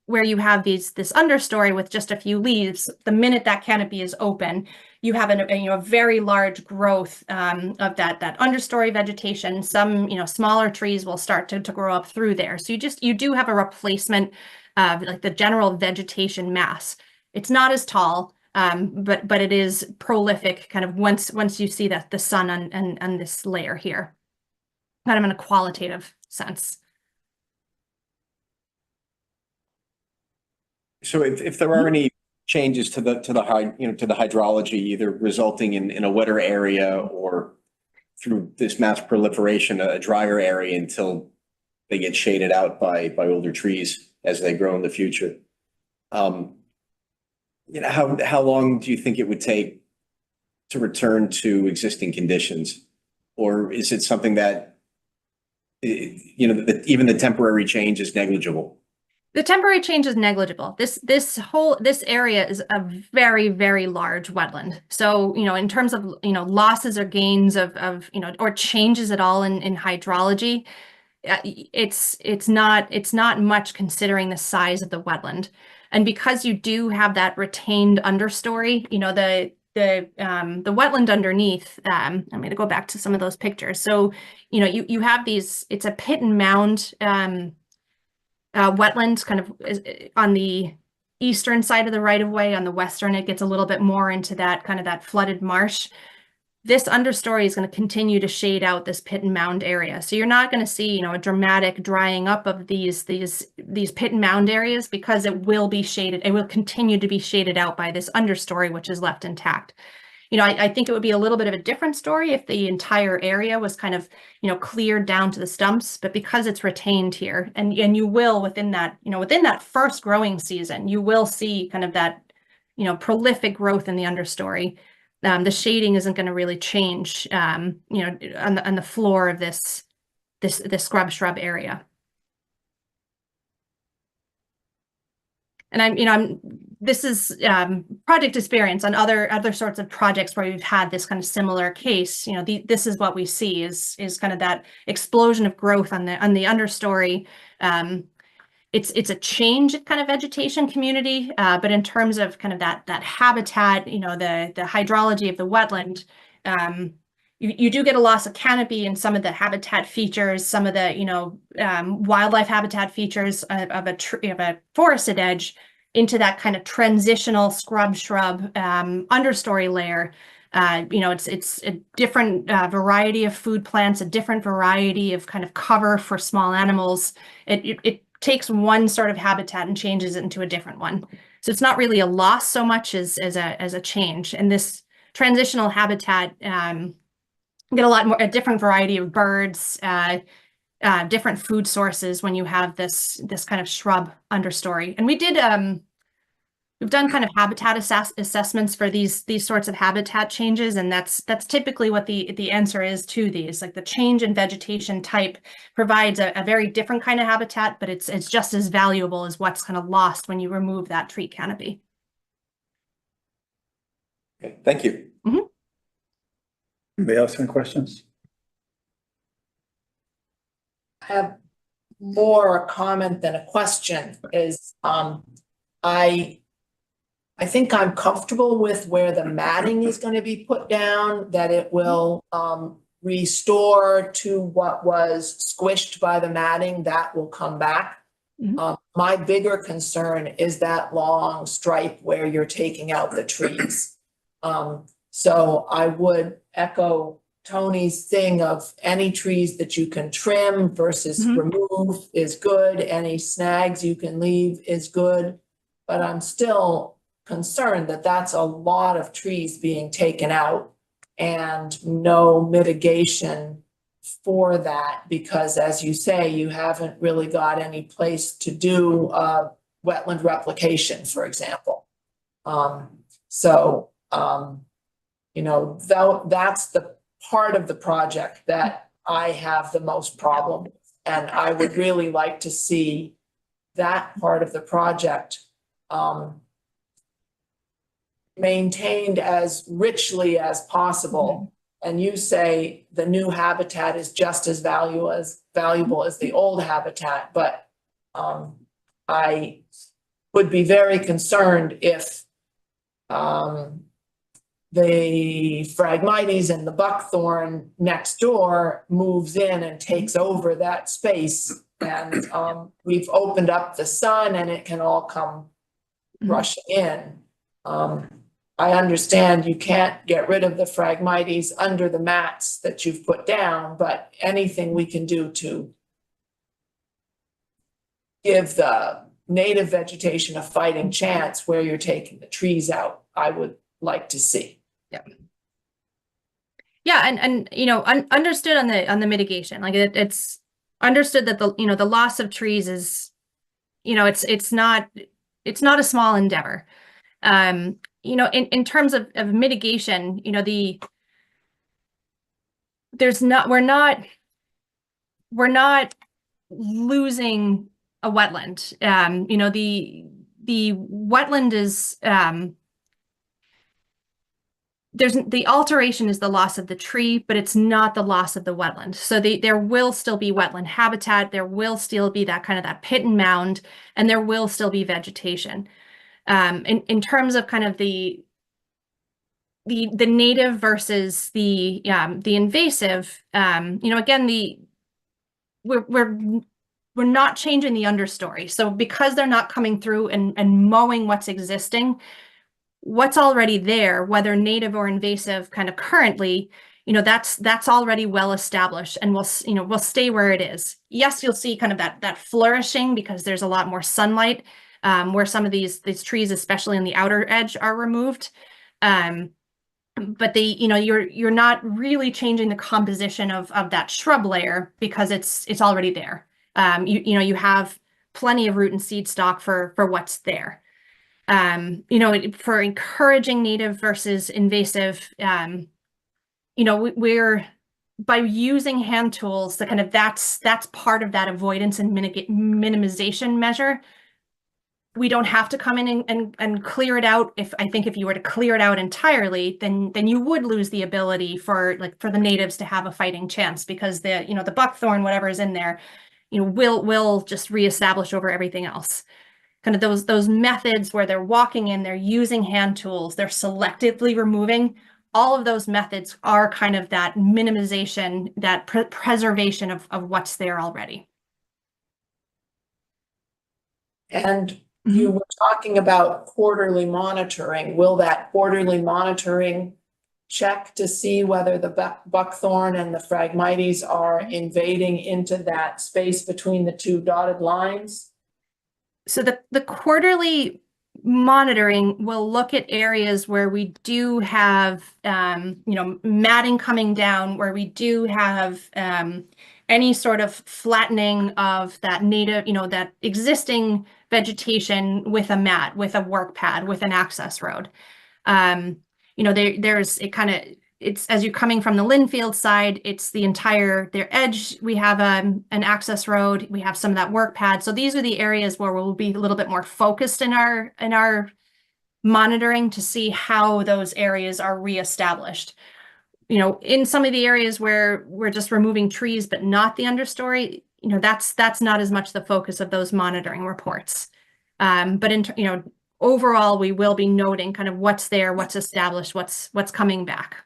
where you have this understory with just a few leaves, the minute that canopy is open, you have a very large growth of that understory vegetation. Some smaller trees will start to grow up through there. So you do have a replacement of like the general vegetation mass. It's not as tall, but it is prolific kind of once you see that the sun and this layer here, kind of in a qualitative sense. So if there are any changes to the hydrology, either resulting in a wetter area or through this mass proliferation, a drier area until they get shaded out by older trees as they grow in the future, how long do you think it would take to return to existing conditions? Or is it something that even the temporary change is negligible? The temporary change is negligible. This area is a very, very large wetland. So, in terms of, losses or gains of or changes at all in hydrology, it's not much considering the size of the wetland. And because you do have that retained understory, the wetland underneath, I'm going to go back to some of those pictures. So, you have these, it's a pit and mound, wetlands kind of on the eastern side of the right of way. On the western, it gets a little bit more into that kind of that flooded marsh. This understory is going to continue to shade out this pit and mound area. So you're not going to see, a dramatic drying up of these pit and mound areas, because it will be shaded. It will continue to be shaded out by this understory, which is left intact. I think it would be a little bit of a different story if the entire area was kind of, cleared down to the stumps, but because it's retained here, and you will within that first growing season, you will see kind of that, prolific growth in the understory. The shading isn't going to really change, on the floor of this scrub shrub area. And this is project experience on other sorts of projects where we've had this kind of similar case. This is what we see is kind of that explosion of growth on the understory. It's a change in kind of vegetation community, but in terms of kind of that habitat, the hydrology of the wetland, you do get a loss of canopy in some of the habitat features, some of the wildlife habitat features of a forested edge into that kind of transitional shrub understory layer. It's a different variety of food plants, a different variety of kind of cover for small animals. It takes one sort of habitat and changes it into a different one. So it's not really a loss so much as a change. And this transitional habitat get a different variety of birds, different food sources when you have this kind of shrub understory. And we've done kind of habitat assessments for these sorts of habitat changes, and that's typically what the answer is to these. Like the change in vegetation type provides a very different kind of habitat, but it's just as valuable as what's kind of lost when you remove that tree canopy. Okay, thank you. Anybody else have any questions? I have more a comment than a question is, I think I'm comfortable with where the matting is going to be put down, that it will restore to what was squished by the matting, that will come back. My bigger concern is that long stripe where you're taking out the trees. So I would echo Tony's thing of any trees that you can trim versus remove is good. Any snags you can leave is good. But I'm still concerned that that's a lot of trees being taken out and no mitigation for that, because as you say, you haven't really got any place to do wetland replication, for example. You know, that's the part of the project that I have the most problem with. And I would really like to see that part of the project maintained as richly as possible. And you say the new habitat is just as valuable as the old habitat, but I would be very concerned if the Phragmites and the buckthorn next door moves in and takes over that space. And we've opened up the sun and it can all come rushing in. I understand you can't get rid of the Phragmites under the mats that you've put down, but anything we can do to give the native vegetation a fighting chance where you're taking the trees out, I would like to see. Yeah, and you know, understood on the mitigation. Like it's understood that the loss of trees is, you know, it's not a small endeavor. You know, in terms of mitigation, you know, we're not losing a wetland. You know, the wetland is the alteration is the loss of the tree, but it's not the loss of the wetland. So there will still be wetland habitat. There will still be that kind of that pit and mound, and there will still be vegetation. In terms of kind of the native versus the invasive, you know, again, we're not changing the understory. So because they're not coming through and mowing what's existing, what's already there, whether native or invasive, kind of currently, you know, that's already well established, and we'll stay where it is. Yes, you'll see kind of that flourishing because there's a lot more sunlight. Where some of these trees, especially on the outer edge, are removed. But you know, you're not really changing the composition of that shrub layer because it's already there. You know, you have plenty of root and seed stock for what's there. You know, for encouraging native versus invasive, you know, we're by using hand tools, the kind of that's part of that avoidance and minimization measure. We don't have to come in and clear it out. I think if you were to clear it out entirely, then you would lose the ability for the natives to have a fighting chance, because the buckthorn, whatever is in there, you know, will just reestablish over everything else. Kind of those methods where they're walking in, they're using hand tools, they're selectively removing. All of those methods are kind of that minimization, that preservation of what's there already. And you were talking about quarterly monitoring. Will that quarterly monitoring check to see whether the buckthorn and the Phragmites are invading into that space between the two dotted lines? So the quarterly monitoring, we'll look at areas where we do have, matting coming down, where we do have any sort of flattening of that native, that existing vegetation with a mat, with a work pad, with an access road. It's as you're coming from the Linfield side, it's the entire, their edge. We have an access road. We have some of that work pad. So these are the areas where we'll be a little bit more focused in our monitoring to see how those areas are reestablished. In some of the areas where we're just removing trees, but not the understory, that's not as much the focus of those monitoring reports. But overall, we will be noting kind of what's there, what's established, what's coming back.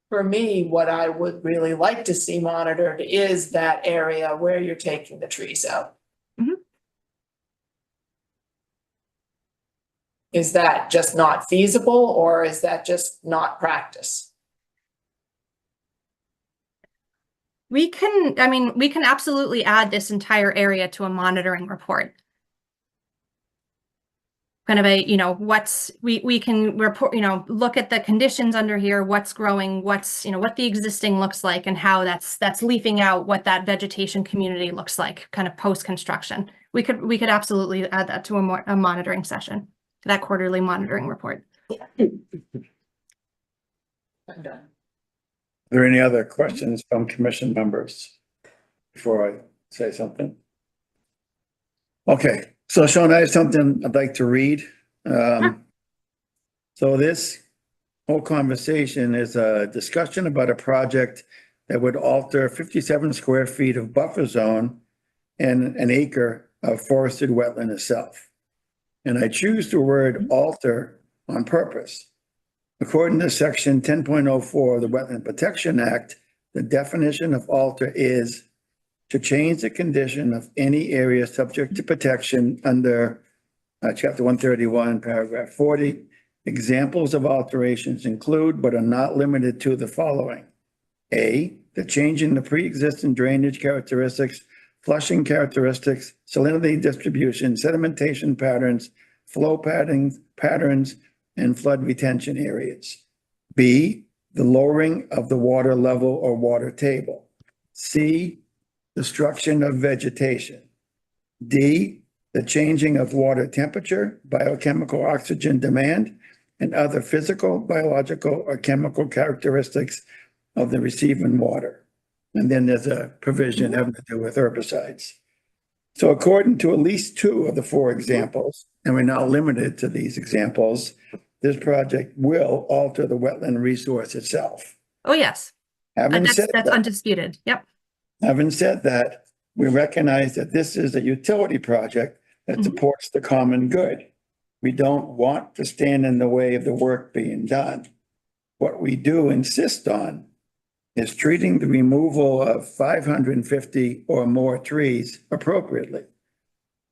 For me, what I would really like to see monitored is that area where you're taking the trees out. Mhm. Is that just not feasible, or is that just not practice? We can absolutely add this entire area to a monitoring report. Kind of we can report, look at the conditions under here, what's growing, what the existing looks like, and how that's leafing out, what that vegetation community looks like kind of post-construction. We could absolutely add that to a monitoring session, that quarterly monitoring report. I'm done. Are there any other questions from commission members before I say something? Okay, so Sean, I have something I'd like to read. So this whole conversation is a discussion about a project that would alter 57 square feet of buffer zone and an acre of forested wetland itself. And I choose the word alter on purpose. According to section 10.04 of the Wetland Protection Act, the definition of alter is to change the condition of any area subject to protection under chapter 131, paragraph 40. Examples of alterations include, but are not limited to, the following. A, the change in the pre-existing drainage characteristics, flushing characteristics, salinity distribution, sedimentation patterns, flow patterns, and flood retention areas. B, the lowering of the water level or water table. C, destruction of vegetation. D, the changing of water temperature, biochemical oxygen demand, and other physical, biological, or chemical characteristics of the receiving water. And then there's a provision having to do with herbicides. So according to at least two of the four examples, and we're not limited to these examples, this project will alter the wetland resource itself. Oh, yes. Having said That's that, undisputed. Yep. having said that, we recognize that this is a utility project that supports the common good. We don't want to stand in the way of the work being done. What we do insist on is treating the removal of 550 or more trees appropriately.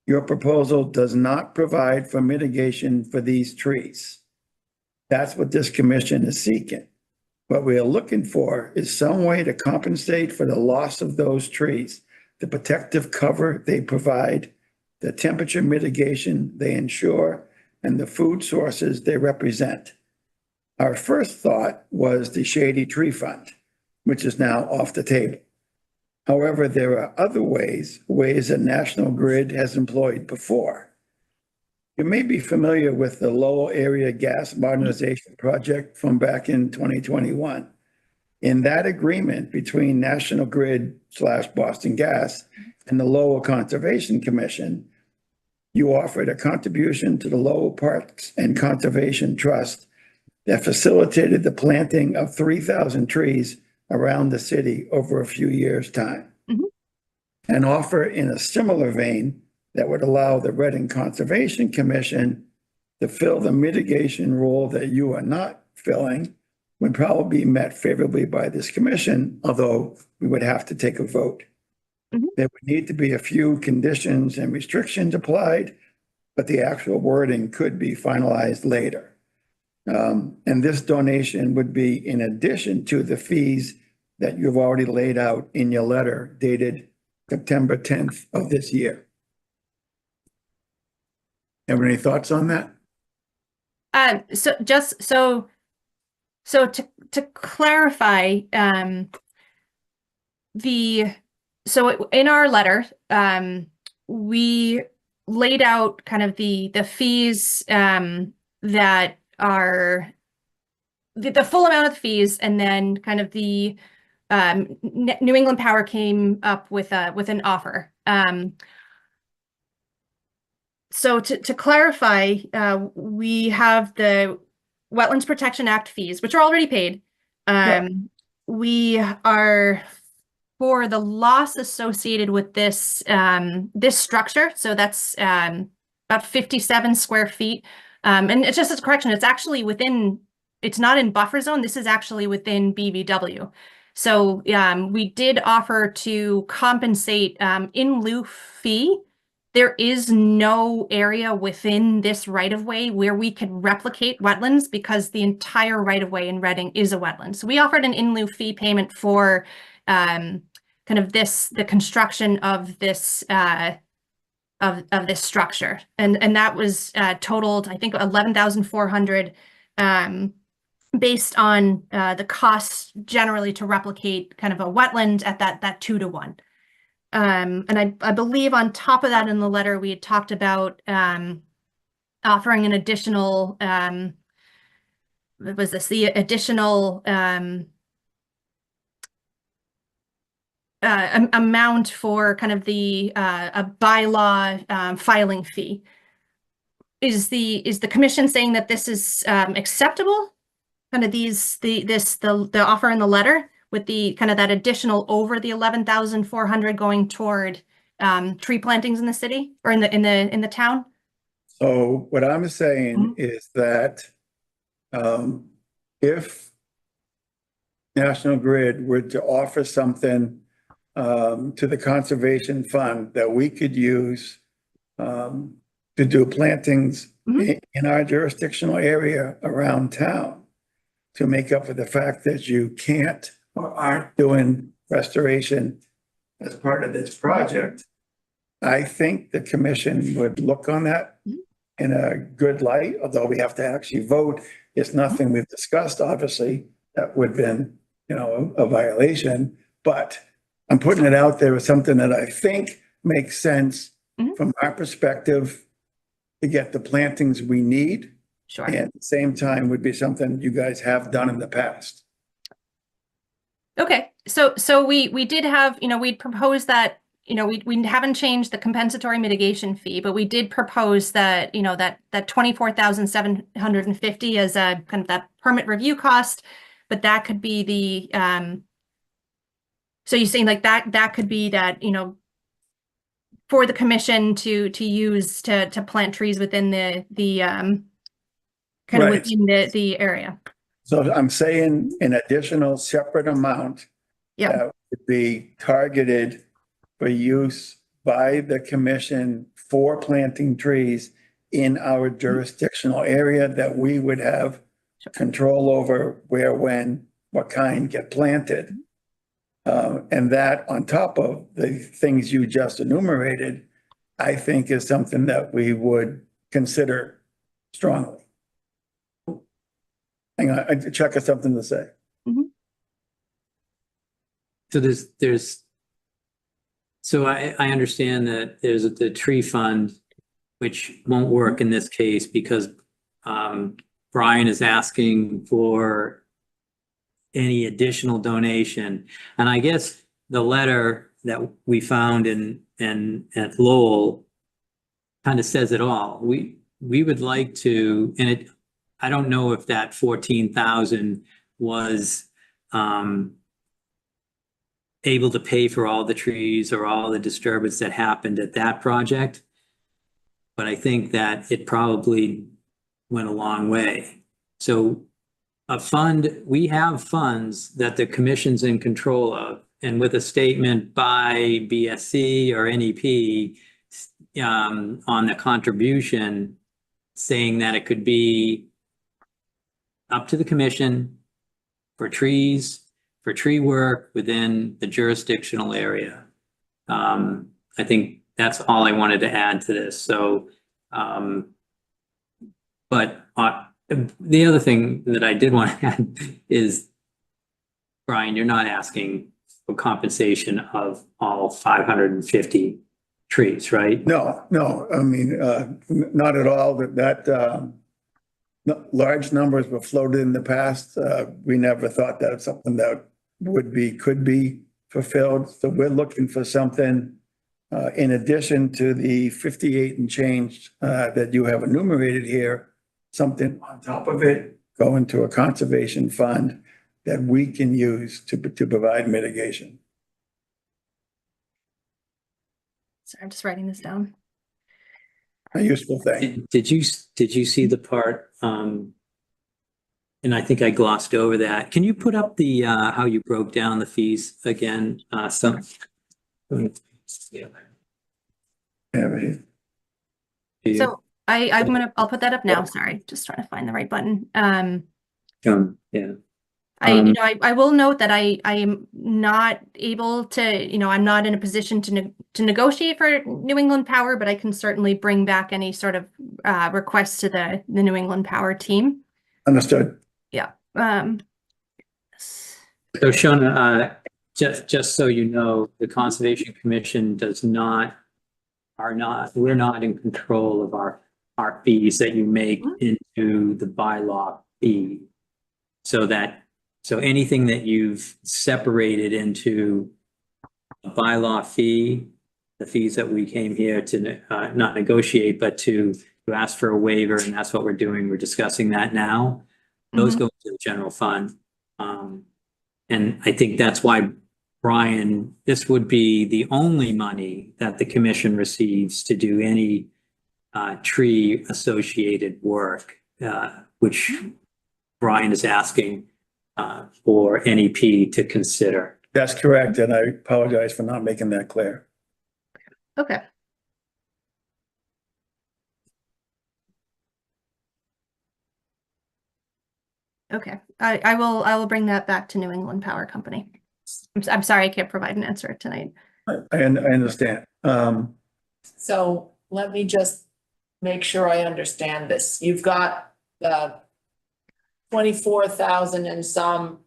Your proposal does not provide for mitigation for these trees. That's what this commission is seeking. What we are looking for is some way to compensate for the loss of those trees, the protective cover they provide, the temperature mitigation they ensure, and the food sources they represent. Our first thought was the Shady Tree Fund, which is now off the table. However, there are other ways that National Grid has employed before. You may be familiar with the Lowell Area Gas Modernization Project from back in 2021. In that agreement between National Grid / Boston Gas and the Lowell Conservation Commission, you offered a contribution to the Lowell Parks and Conservation Trust that facilitated the planting of 3,000 trees around the city over a few years' time. An offer in a similar vein that would allow the Reading Conservation Commission to fill the mitigation role that you are not filling would probably be met favorably by this commission, although we would have to take a vote. There would need to be a few conditions and restrictions applied, but the actual wording could be finalized later. And this donation would be in addition to the fees that you've already laid out in your letter dated September 10th of this year. Have any thoughts on that? So to clarify, so in our letter, we laid out kind of the fees, that are the full amount of the fees, and then kind of the, New England Power came up with an offer. So to clarify, we have the Wetlands Protection Act fees, which are already paid. We are, for the loss associated with this this structure, so that's about 57 square feet. And it's just a correction, it's actually within, it's not in buffer zone, this is actually within BVW. So we did offer to compensate in lieu fee. There is no area within this right-of-way where we could replicate wetlands because the entire right-of-way in Reading is a wetland. So we offered an in lieu fee payment for kind of the construction of this of this structure, and that was totaled, I think, 11,400, based on the costs generally to replicate kind of a wetland at that 2 to 1. And I believe on top of that in the letter, we had talked about offering an additional, what was this, the additional amount for kind of the a bylaw filing fee. Is the commission saying that this is acceptable? Kind of the offer in the letter, with the kind of that additional over the 11,400 going toward tree plantings in the city or in the town? So what I'm saying is that if National Grid were to offer something to the Conservation Fund that we could use to do plantings in our jurisdictional area around town, to make up for the fact that you can't or aren't doing restoration as part of this project, I think the commission would look on that in a good light, although we have to actually vote. It's nothing we've discussed, obviously, that would have been, a violation, but I'm putting it out there as something that I think makes sense from our perspective to get the plantings we need. Sure. And at the same time would be something you guys have done in the past. Okay, so we did have, we'd proposed that, we haven't changed the compensatory mitigation fee, but we did propose that, that 24,750 as a kind of that permit review cost, but that could be the, so you're saying like that could be that, for the commission to use to plant trees within the kind of within the area. So I'm saying an additional separate amount that would be targeted for use by the commission for planting trees in our jurisdictional area, that we would have control over where, when, what kind get planted. And that on top of the things you just enumerated, I think is something that we would consider strongly. Hang on, Chuck has something to say. So so I understand that there's the tree fund, which won't work in this case because Brian is asking for any additional donation. And I guess the letter that we found at Lowell kind of says it all. We would like to, and I don't know if that 14,000 was able to pay for all the trees or all the disturbance that happened at that project, but I think that it probably went a long way. So we have funds that the commission's in control of, and with a statement by BSC or NEP on the contribution saying that it could be up to the commission for trees, for tree work within the jurisdictional area. I think that's all I wanted to add to this. So, but the other thing that I did want to add is, Brian, you're not asking for compensation of all 550 trees, right? No, I mean, not at all. Large numbers were floated in the past. We never thought that was something that could be fulfilled. So we're looking for something in addition to the 58 and change that you have enumerated here, something on top of it, go into a conservation fund that we can use to provide mitigation. Sorry, I'm just writing this down. A useful thing. Did you see the part, and I think I glossed over that. Can you put up the, how you broke down the fees again? Yeah, right. So I'll put that up now. Sorry, just trying to find the right button. Yeah. I will note that I am not able to, I'm not in a position to negotiate for New England Power, but I can certainly bring back any sort of requests to the New England Power team. Understood. Yeah. So Shona, just so you know, the Conservation Commission we're not in control of our fees that you make into the bylaw fee. So anything that you've separated into a bylaw fee, the fees that we came here to not negotiate, but to ask for a waiver, and that's what we're doing. We're discussing that now. Those go to the general fund. And I think that's why, Brian, this would be the only money that the commission receives to do any tree associated work, which Brian is asking for NEP to consider. That's correct, and I apologize for not making that clear. Okay. Okay, I will bring that back to New England Power Company. I'm sorry I can't provide an answer tonight. I understand. So let me just make sure I understand this. You've got the 24,000 and some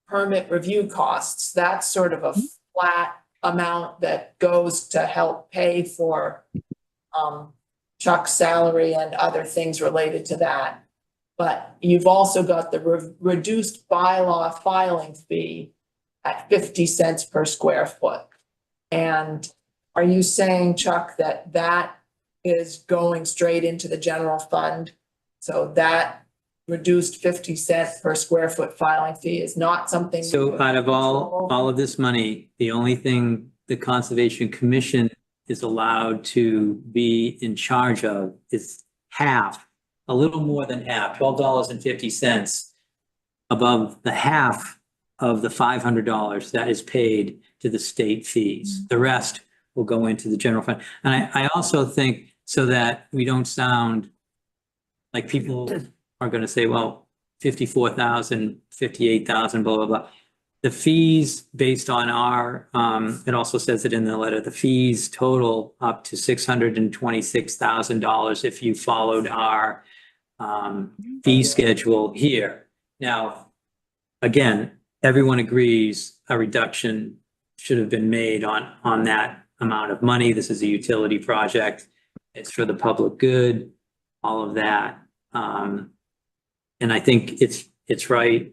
permit review costs. That's sort of a flat amount that goes to help pay for Chuck's salary and other things related to that. But you've also got the reduced bylaw filing fee at 50 cents per square foot. And are you saying, Chuck, that is going straight into the general fund? So that reduced 50 cents per square foot filing fee is not something. So out of all of this money, the only thing the Conservation Commission is allowed to be in charge of is half, a little more than half, $12.50 above the half of the $500 that is paid to the state fees. The rest will go into the general fund. And I also think, so that we don't sound like people are going to say, well, 54,000, 58,000, blah, blah, blah. The fees based on our, it also says it in the letter, the fees total up to $626,000 if you followed our fee schedule here. Now, again, everyone agrees a reduction should have been made on that amount of money. This is a utility project. It's for the public good, all of that. And I think it's right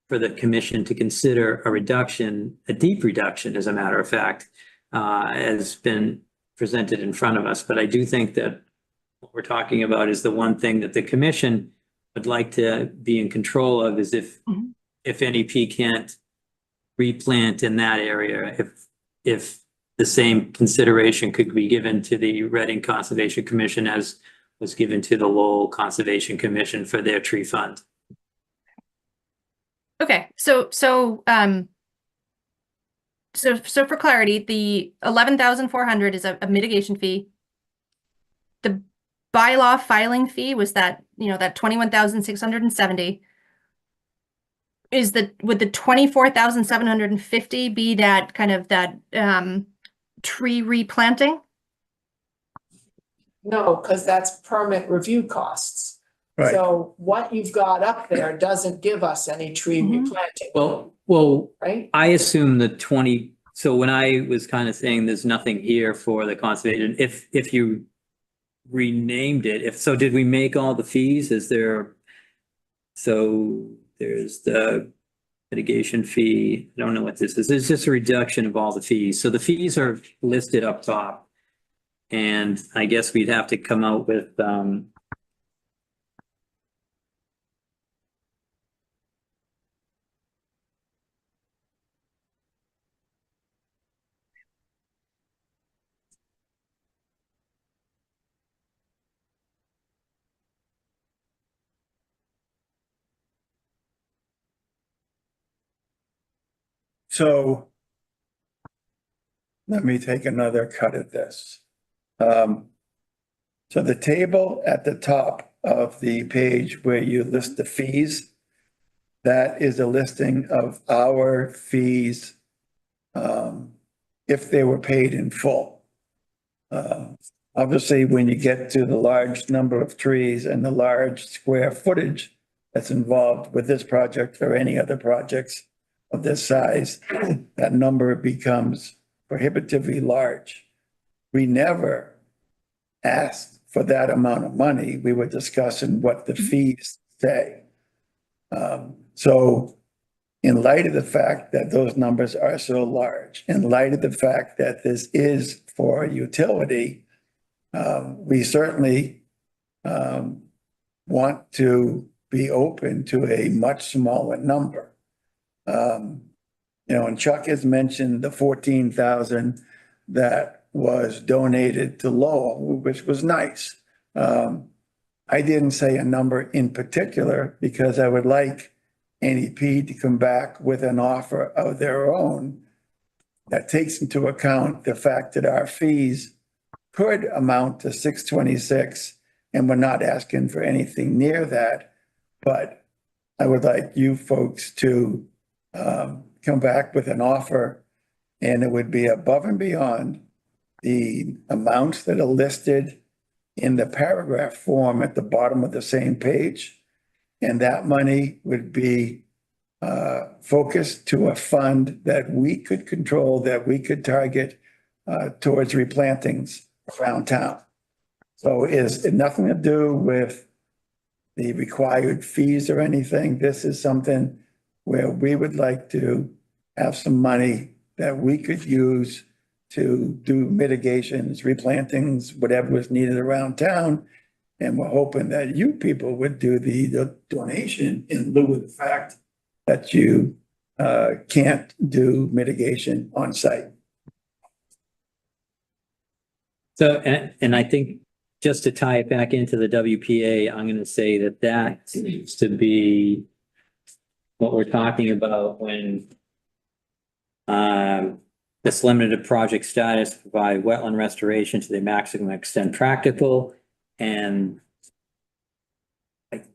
for the commission to consider a reduction, a deep reduction, as a matter of fact, has been presented in front of us. But I do think that what we're talking about is the one thing that the commission would like to be in control of is if NEP can't replant in that area, if the same consideration could be given to the Reading Conservation Commission as was given to the Lowell Conservation Commission for their tree fund. Okay, so for clarity, the 11,400 is a mitigation fee. The bylaw filing fee was that, that 21,670. Would the 24,750 be that kind of that tree replanting? No, because that's permit review costs. Right. So what you've got up there doesn't give us any tree Mhm. replanting, Well, right? I assume the 20, so when I was kind of saying there's nothing here for the conservation, if you renamed it, so did we make all the fees? Is there, so there's the mitigation fee. I don't know what this is. It's just a reduction of all the fees. So the fees are listed up top. And I guess we'd have to come out with, So let me take another cut at this. So the table at the top of the page where you list the fees, that is a listing of our fees if they were paid in full. Obviously, when you get to the large number of trees and the large square footage that's involved with this project or any other projects of this size, that number becomes prohibitively large. We never asked for that amount of money. We were discussing what the fees say. So in light of the fact that those numbers are so large, in light of the fact that this is for utility, we certainly want to be open to a much smaller number. And Chuck has mentioned the 14,000 that was donated to Lowell, which was nice. I didn't say a number in particular because I would like NEP to come back with an offer of their own that takes into account the fact that our fees could amount to 626, and we're not asking for anything near that. But I would like you folks to come back with an offer, and it would be above and beyond the amounts that are listed in the paragraph form at the bottom of the same page. And that money would be focused to a fund that we could control, that we could target towards replantings around town. So it's nothing to do with the required fees or anything. This is something where we would like to have some money that we could use to do mitigations, replantings, whatever was needed around town. And we're hoping that you people would do the donation in lieu of the fact that you can't do mitigation on site. so, and I think just to tie it back into the WPA, I'm going to say that that seems to be what we're talking about when this limited project status provide wetland restoration to the maximum extent practical. And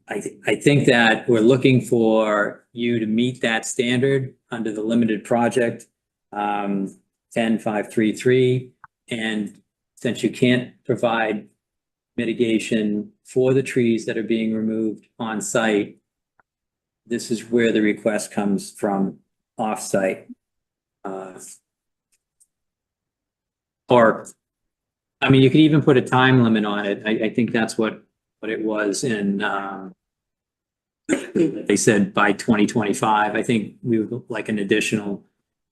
I think that we're looking for you to meet that standard under the limited project 10533. And since you can't provide mitigation for the trees that are being removed on site, this is where the request comes from off-site. Or, I mean, you could even put a time limit on it. I think that's what it was in, they said by 2025. I think we would like an additional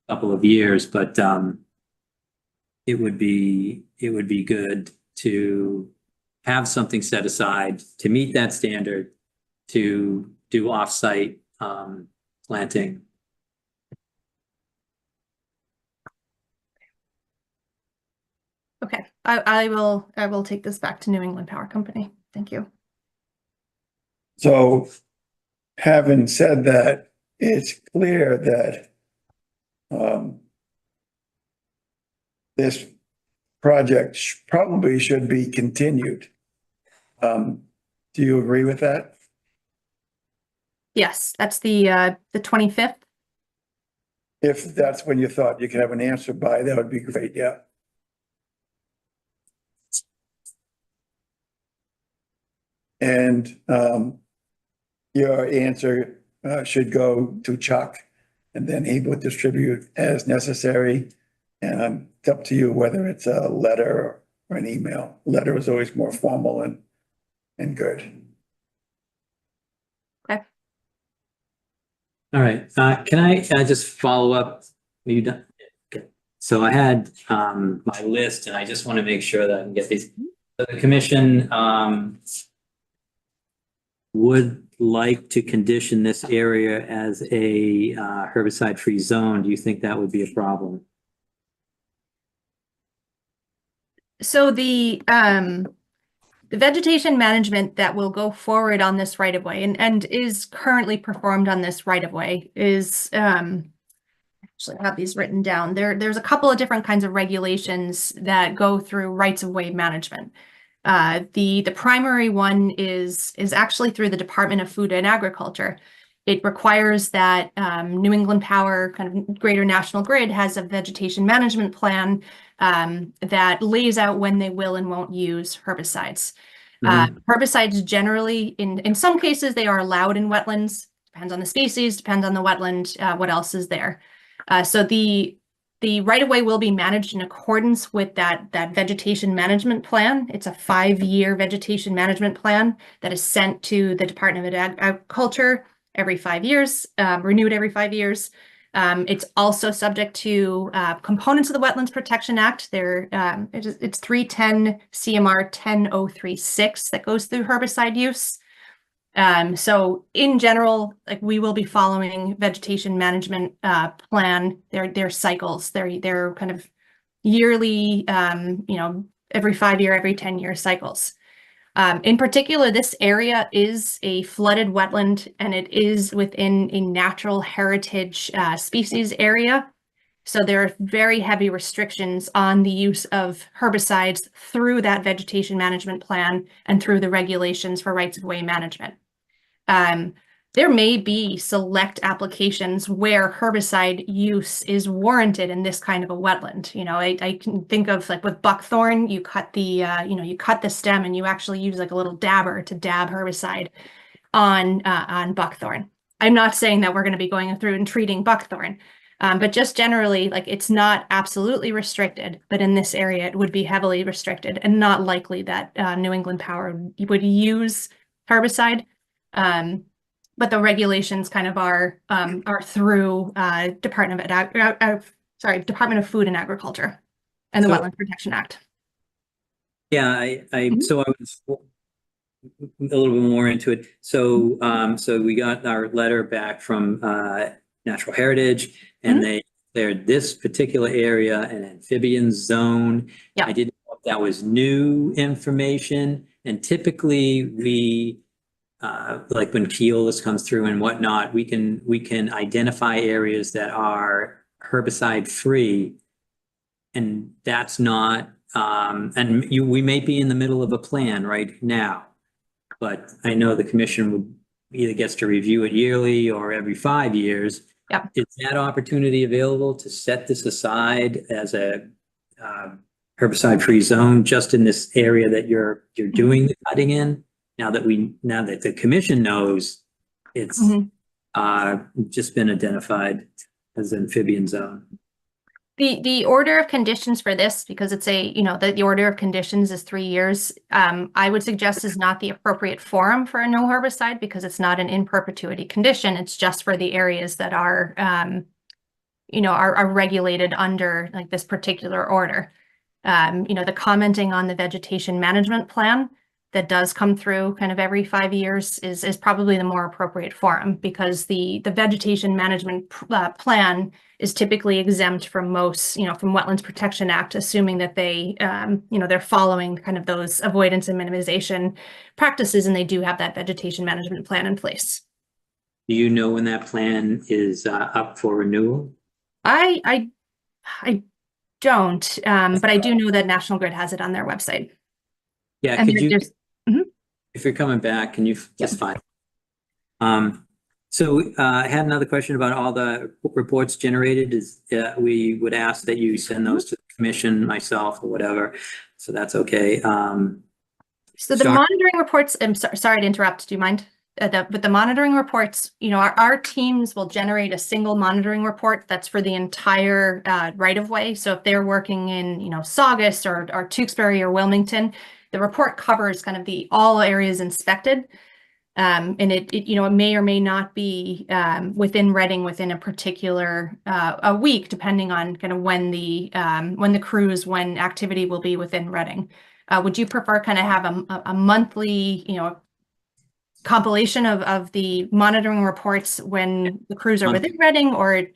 couple of years, but it would be good to have something set aside to meet that standard, to do off-site planting. Okay, I will take this back to New England Power Company. Thank you. So having said that, it's clear that this project probably should be continued. Do you agree with that? Yes, that's the 25th. If that's when you thought you could have an answer by, that would be great, yeah. And your answer should go to Chuck, and then he would distribute as necessary. And it's up to you whether it's a letter or an email. Letter is always more formal and good. All right, can I just follow up? Are you done? Okay. So I had my list and I just want to make sure that I can get these. So the commission would like to condition this area as a herbicide-free zone. Do you think that would be a problem? So the vegetation management that will go forward on this right of way and is currently performed on this right of way is actually I have these written down. There's a couple of different kinds of regulations that go through rights of way management. The primary one is actually through the Department of Food and Agriculture. It requires that New England Power, kind of Greater National Grid, has a vegetation management plan that lays out when they will and won't use herbicides. Herbicides generally, in some cases, they are allowed in wetlands. Depends on the species, depends on the wetland, what else is there. So the right-of-way will be managed in accordance with that vegetation management plan. It's a 5-year vegetation management plan that is sent to the Department of Agriculture every 5 years, renewed every 5 years. It's also subject to components of the Wetlands Protection Act. It's 310 CMR 10036 that goes through herbicide use. So in general, like we will be following vegetation management plan, their cycles, their kind of yearly, every 5 year, every 10-year cycles. In particular, this area is a flooded wetland and it is within a natural heritage species area. So there are very heavy restrictions on the use of herbicides through that vegetation management plan and through the regulations for rights of way management. There may be select applications where herbicide use is warranted in this kind of a wetland. I can think of like with buckthorn, you cut the stem and you actually use like a little dabber to dab herbicide on buckthorn. I'm not saying that we're going to be going through and treating buckthorn, but just generally, like it's not absolutely restricted, but in this area it would be heavily restricted and not likely that New England Power would use herbicide. But the regulations kind of are through Department of Food and Agriculture and the Wetlands Protection Act. Yeah, so I was a little bit more into it. So we got our letter back from Natural Heritage, and they declared this particular area an amphibian zone. Yeah. I didn't know if that was new information, and typically we like when Keolis comes through and whatnot, we can identify areas that are herbicide free, and that's not we may be in the middle of a plan right now, but I know the commission would either gets to review it yearly or every 5 years. Yeah. Is that opportunity available to set this aside as a herbicide free zone just in this area that you're doing the cutting in? Now that the commission knows it's just been identified as amphibian zone. The order of conditions for this, because it's the order of conditions is 3 years, I would suggest is not the appropriate forum for a no herbicide because it's not an in perpetuity condition. It's just for the areas that are regulated under like this particular order. The commenting on the vegetation management plan that does come through kind of every 5 years is probably the more appropriate forum because the vegetation management plan is typically exempt from most, from Wetlands Protection Act, assuming that they, they're following kind of those avoidance and minimization practices and they do have that vegetation management plan in place. Do you know when that plan is up for renewal? I don't, but I do know that National Grid has it on their website. Yeah, And could you, there's- if you're coming back, can you just find? So I had another question about all the reports generated. We would ask that you send those to the commission, myself, or whatever. So that's okay. So the Sorry. monitoring reports, I'm sorry to interrupt, do you mind? But the monitoring reports, you know, our teams will generate a single monitoring report that's for the entire right of way. So if they're working in, you know, Saugus or Tewksbury or Wilmington, the report covers kind of all areas inspected. And it you know, it may or may not be within Reading within a particular a week, depending on kind of when the crews, when activity will be within Reading. Would you prefer kind of have a monthly, you know, compilation of the monitoring reports when the crews are within Reading, or you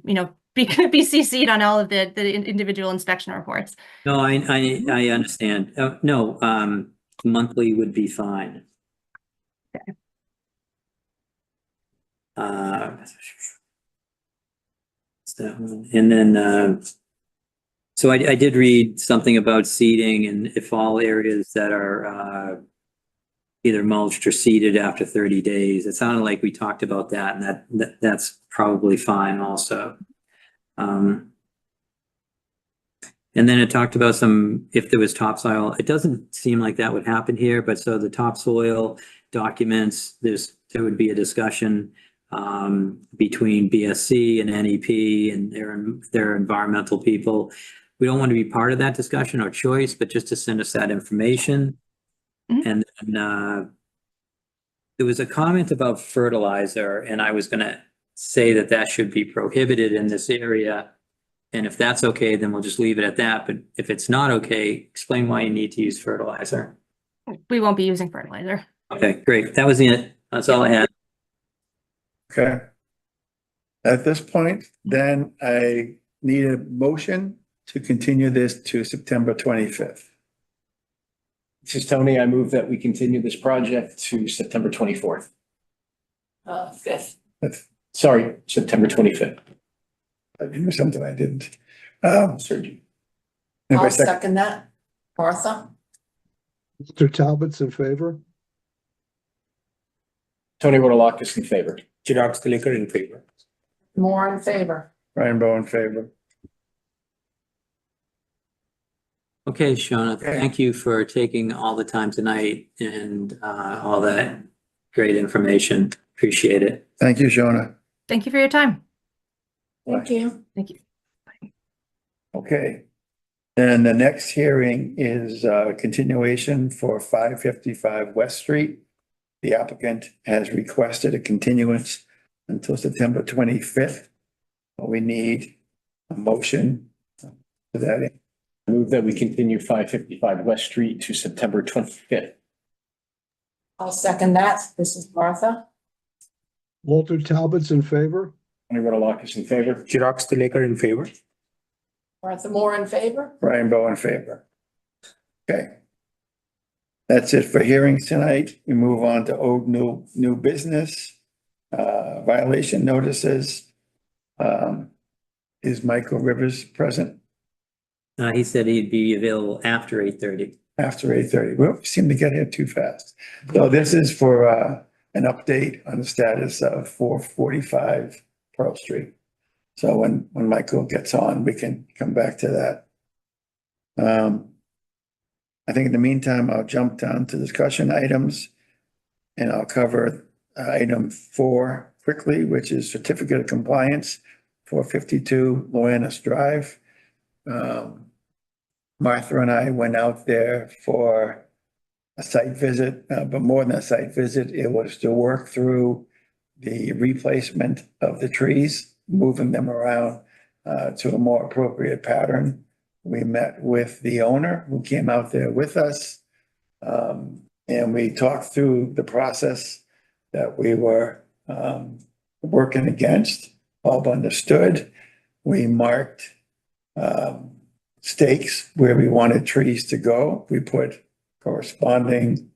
know, be CC'd on all of the individual inspection reports? No, I understand. No, monthly would be fine. Okay. That one. And then, so I did read something about seeding, and if all areas that are either mulched or seeded after 30 days, it sounded like we talked about that, and that's probably fine also. And then it talked about if there was topsoil. It doesn't seem like that would happen here, but so the topsoil documents, there would be a discussion between BSC and NEP and their environmental people. We don't want to be part of that discussion or choice, but just to send us that information. Mm-hmm. And then there was a comment about fertilizer, and I was going to say that should be prohibited in this area. And if that's okay, then we'll just leave it at that. But if it's not okay, explain why you need to use fertilizer. We won't be using fertilizer. Okay, great. That was it. That's all I had. Okay. At this point, then I need a motion to continue this to September 25th. This is Tony. I move that we continue this project to September 24th. 5th. Sorry, September 25th. I knew something I didn't. Sergi. I'll second that. Martha? Walter Talbot's in favor. Tony Rodolakis in favor. Chirag Stiliker in favor. More in favor. Brian Bowe in favor. Okay, Shona, Okay. thank you for taking all the time tonight and all that great information. Appreciate it. Thank you, Shona. Thank you for your time. Thank you. Thank you. Okay. Then the next hearing is a continuation for 555 West Street. The applicant has requested a continuance until September 25th. We need a motion for that. I move that we continue 555 West Street to September 25th. I'll second that. This is Martha. Walter Talbot's in favor. Tony Rodolakis in favor. Chirag Stiliker in favor. Martha Moore in favor. Brian Bowe in favor. Okay. That's it for hearings tonight. We move on to old new business. Violation notices. Is Michael Rivers present? He said he'd be available after 8:30. After 8:30. We seem to get here too fast. So this is for an update on the status of 445 Pearl Street. So when Michael gets on, we can come back to that. I think in the meantime, I'll jump down to discussion items and I'll cover item 4 quickly, which is certificate of compliance for 52 Loannis Drive. Martha and I went out there for a site visit, but more than a site visit, it was to work through the replacement of the trees, moving them around to a more appropriate pattern. We met with the owner who came out there with us, and we talked through the process that we were working against. All understood. We marked stakes where we wanted trees to go. We put corresponding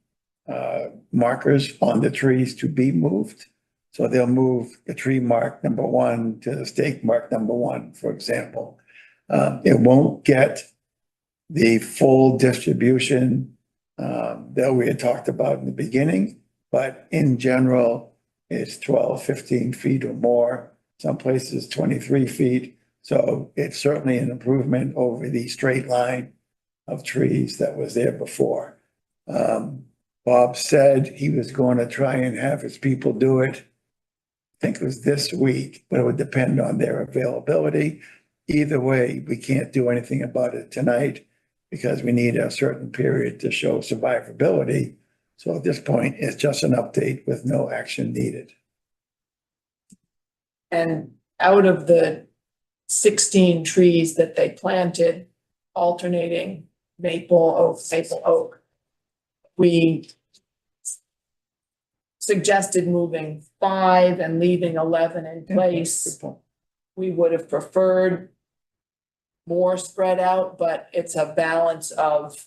markers on the trees to be moved. So they'll move the tree mark number 1 to the stake mark number 1, for example. It won't get the full distribution that we had talked about in the beginning, but in general, it's 12, 15 feet or more. Some places 23 feet. So it's certainly an improvement over the straight line of trees that was there before. Bob said he was going to try and have his people do it. I think it was this week, but it would depend on their availability. Either way, we can't do anything about it tonight because we need a certain period to show survivability. So at this point, it's just an update with no action needed. And out of the 16 trees that they planted, alternating maple oak, we suggested moving 5 and leaving 11 in place. Good point. We would have preferred more spread out, but it's a balance of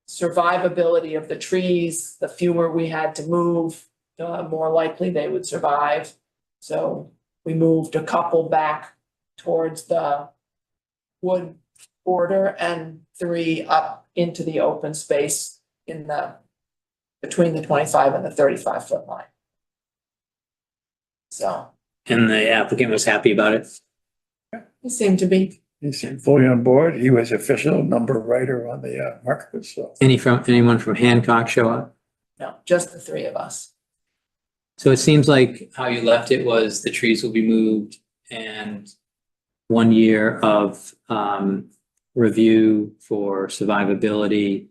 survivability of the trees. The fewer we had to move, the more likely they would survive. So we moved a couple back towards the wood border and 3 up into the open space in the, between the 25 and the 35-foot line. So And the applicant was happy about it. he seemed to be. He seemed fully on board. He was official number writer on the markers, so. Anyone from Hancock show up? No, just the 3 of us. So it seems like how you left it was the trees will be moved and 1 year of review for survivability,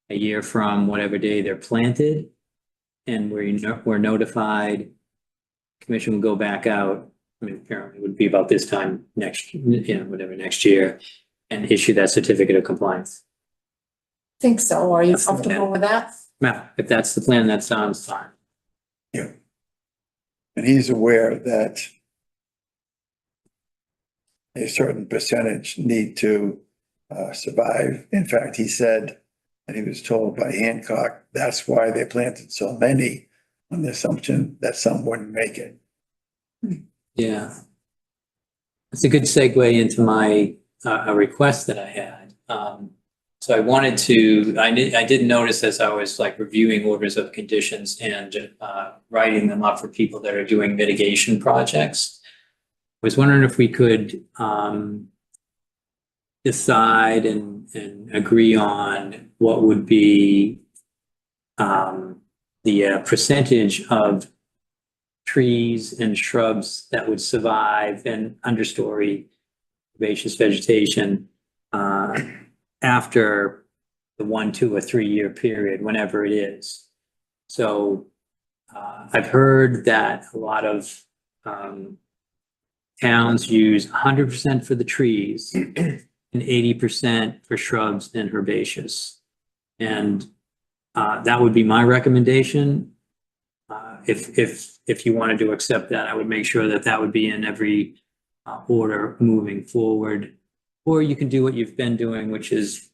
a year from whatever day they're planted. And we're notified, commission will go back out. I mean, apparently it would be about this time next, whatever, next year, and issue that certificate of compliance. Think so. Are you That's the comfortable plan. with that? Now, if that's the plan, that sounds fine. Yeah. And he's aware that a certain percentage need to survive. In fact, he said that he was told by Hancock, that's why they planted so many on the assumption that some wouldn't make it. Yeah. It's a good segue into my, a request that I had. So I wanted to, I did notice as I was like reviewing orders of conditions and writing them up for people that are doing mitigation projects. I was wondering if we could decide and agree on what would be the percentage of trees and shrubs that would survive and understory herbaceous vegetation after the 1, 2, or 3 year period, whenever it is. So I've heard that a lot of towns use 100% for the trees and 80% for shrubs and herbaceous. And that would be my recommendation. If you wanted to accept that, I would make sure that that would be in every order moving forward. Or you can do what you've been doing, which is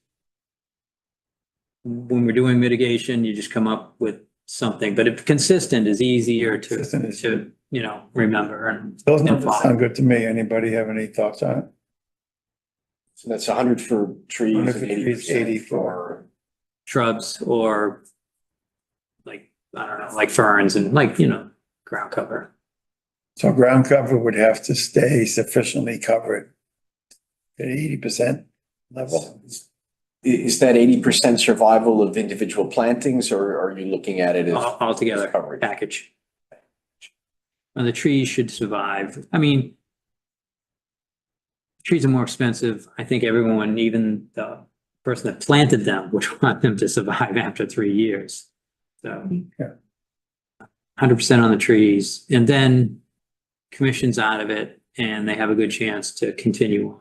when we're doing mitigation, you just come up with something, but if consistent is easier Consistent is- to remember and Those and numbers follow. sound good to me. Anybody have any thoughts on it? So that's 100 for trees 100 and for trees, 80 for. Shrubs or like, I don't know, like ferns and like, ground cover. So ground cover would have to stay sufficiently covered at 80% level. Is that 80% survival of individual plantings, or are you looking at it as? Altogether, coverage? package. And the trees should survive. I mean, trees are more expensive. I think everyone, even the person that planted them, would want them to survive after 3 years. So. Yeah. 100% on the trees, and then commission's out of it and they have a good chance to continue on.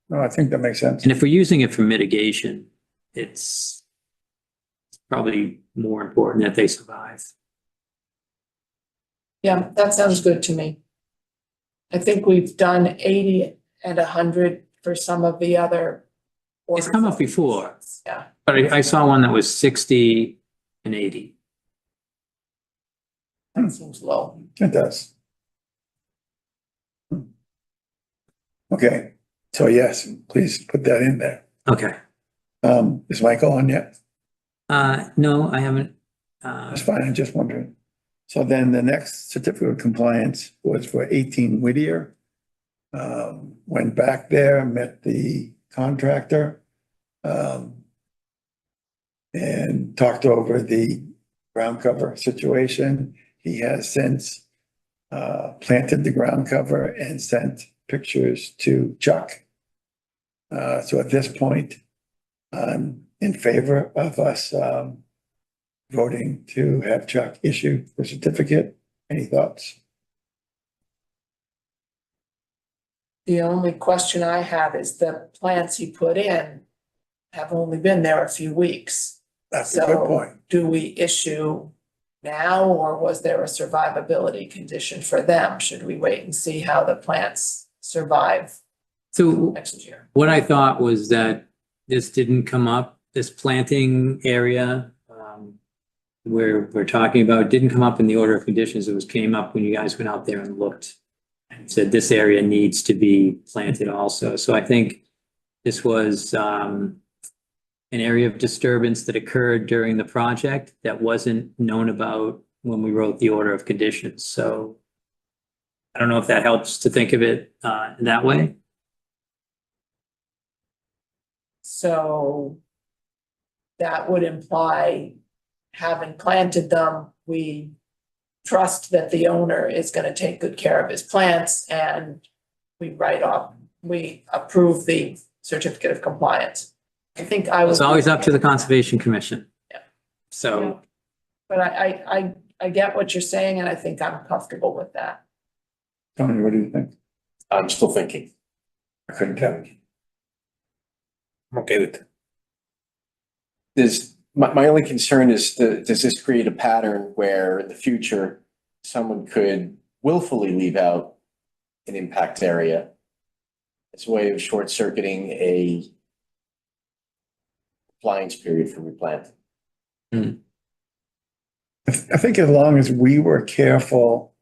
No, I think that makes sense. And if we're using it for mitigation, it's probably more important that they survive. Yeah, that sounds good to me. I think we've done 80 and 100 for some of the other. It's come up before. Yeah, But I saw one that was 60 and 80. that seems low. It does. Okay, so yes, please put that in there. Okay. Is Michael on yet? No, I haven't. That's fine, I'm just wondering. So then the next certificate of compliance was for 18 Whittier. Went back there, met the contractor. and talked over the ground cover situation. He has since planted the ground cover and sent pictures to Chuck. So at this point, I'm in favor of us voting to have Chuck issue the certificate. Any thoughts? The only question I have is the plants he put in have only been there a few weeks. That's a good So point. do we issue now, or was there a survivability condition for them? Should we wait and see how the plants survive So next year? what I thought was that this didn't come up, this planting area where we're talking about didn't come up in the order of conditions. It was came up when you guys went out there and looked and said this area needs to be planted also. So I think this was an area of disturbance that occurred during the project that wasn't known about when we wrote the order of conditions. So I don't know if that helps to think of it that way. So that would imply, having planted them, we trust that the owner is gonna take good care of his plants, and we approve the certificate of compliance. I think I was. It's always up to the Conservation Commission. Yeah. So, But I get what you're saying, and I think I'm comfortable with that. Tony, what do you think? I'm still thinking. I couldn't tell you. I'm okay with it. My only concern is does this create a pattern where in the future, someone could willfully leave out an impact area as a way of short circuiting a compliance period for replanting? I think as long as we were careful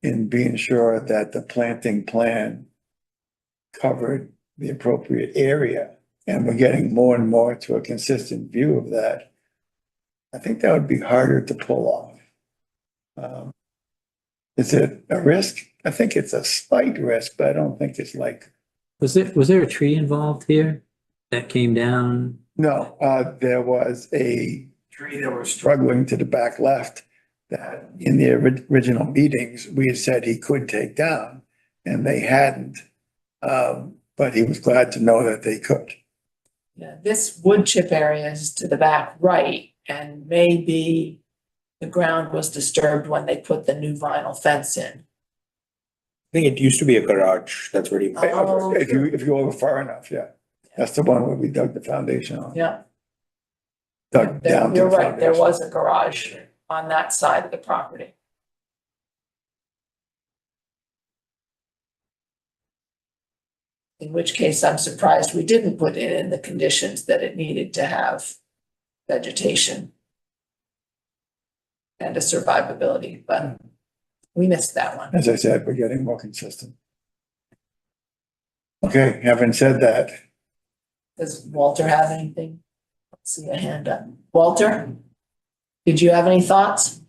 in being sure that the planting plan covered the appropriate area, and we're getting more and more to a consistent view of that, I think that would be harder to pull off. Is it a risk? I think it's a slight risk, but I don't think it's like, was there a tree involved here that came down? no, there was a tree that was struggling to the back left that in the original meetings, we had said he could take down, and they hadn't. But he was glad to know that they could. Yeah, this wood chip area is to the back right, and maybe the ground was disturbed when they put the new vinyl fence in. I think it used to be a garage. That's what he meant. Oh. If you go over far enough, yeah. That's the one where we dug the foundation on. Yeah, Dug down to you're the right, there foundation. was a garage on that side of the property. In which case, I'm surprised we didn't put it in the conditions that it needed to have vegetation and a survivability, but we missed that one. As I said, we're getting more consistent. Okay, having said that, Does Walter have anything? Let's see a hand up. Walter, did you have any thoughts?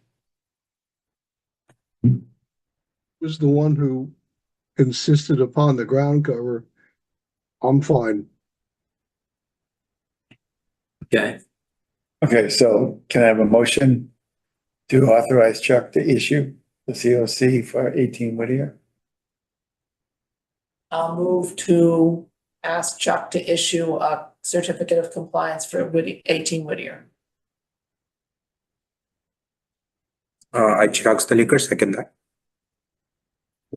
Was the one who insisted upon the ground cover. I'm fine. Okay, okay, so can I have a motion to authorize Chuck to issue the COC for 18 Whittier? I'll move to ask Chuck to issue a certificate of compliance for 18 Whittier. I Chuck Staliker, second that.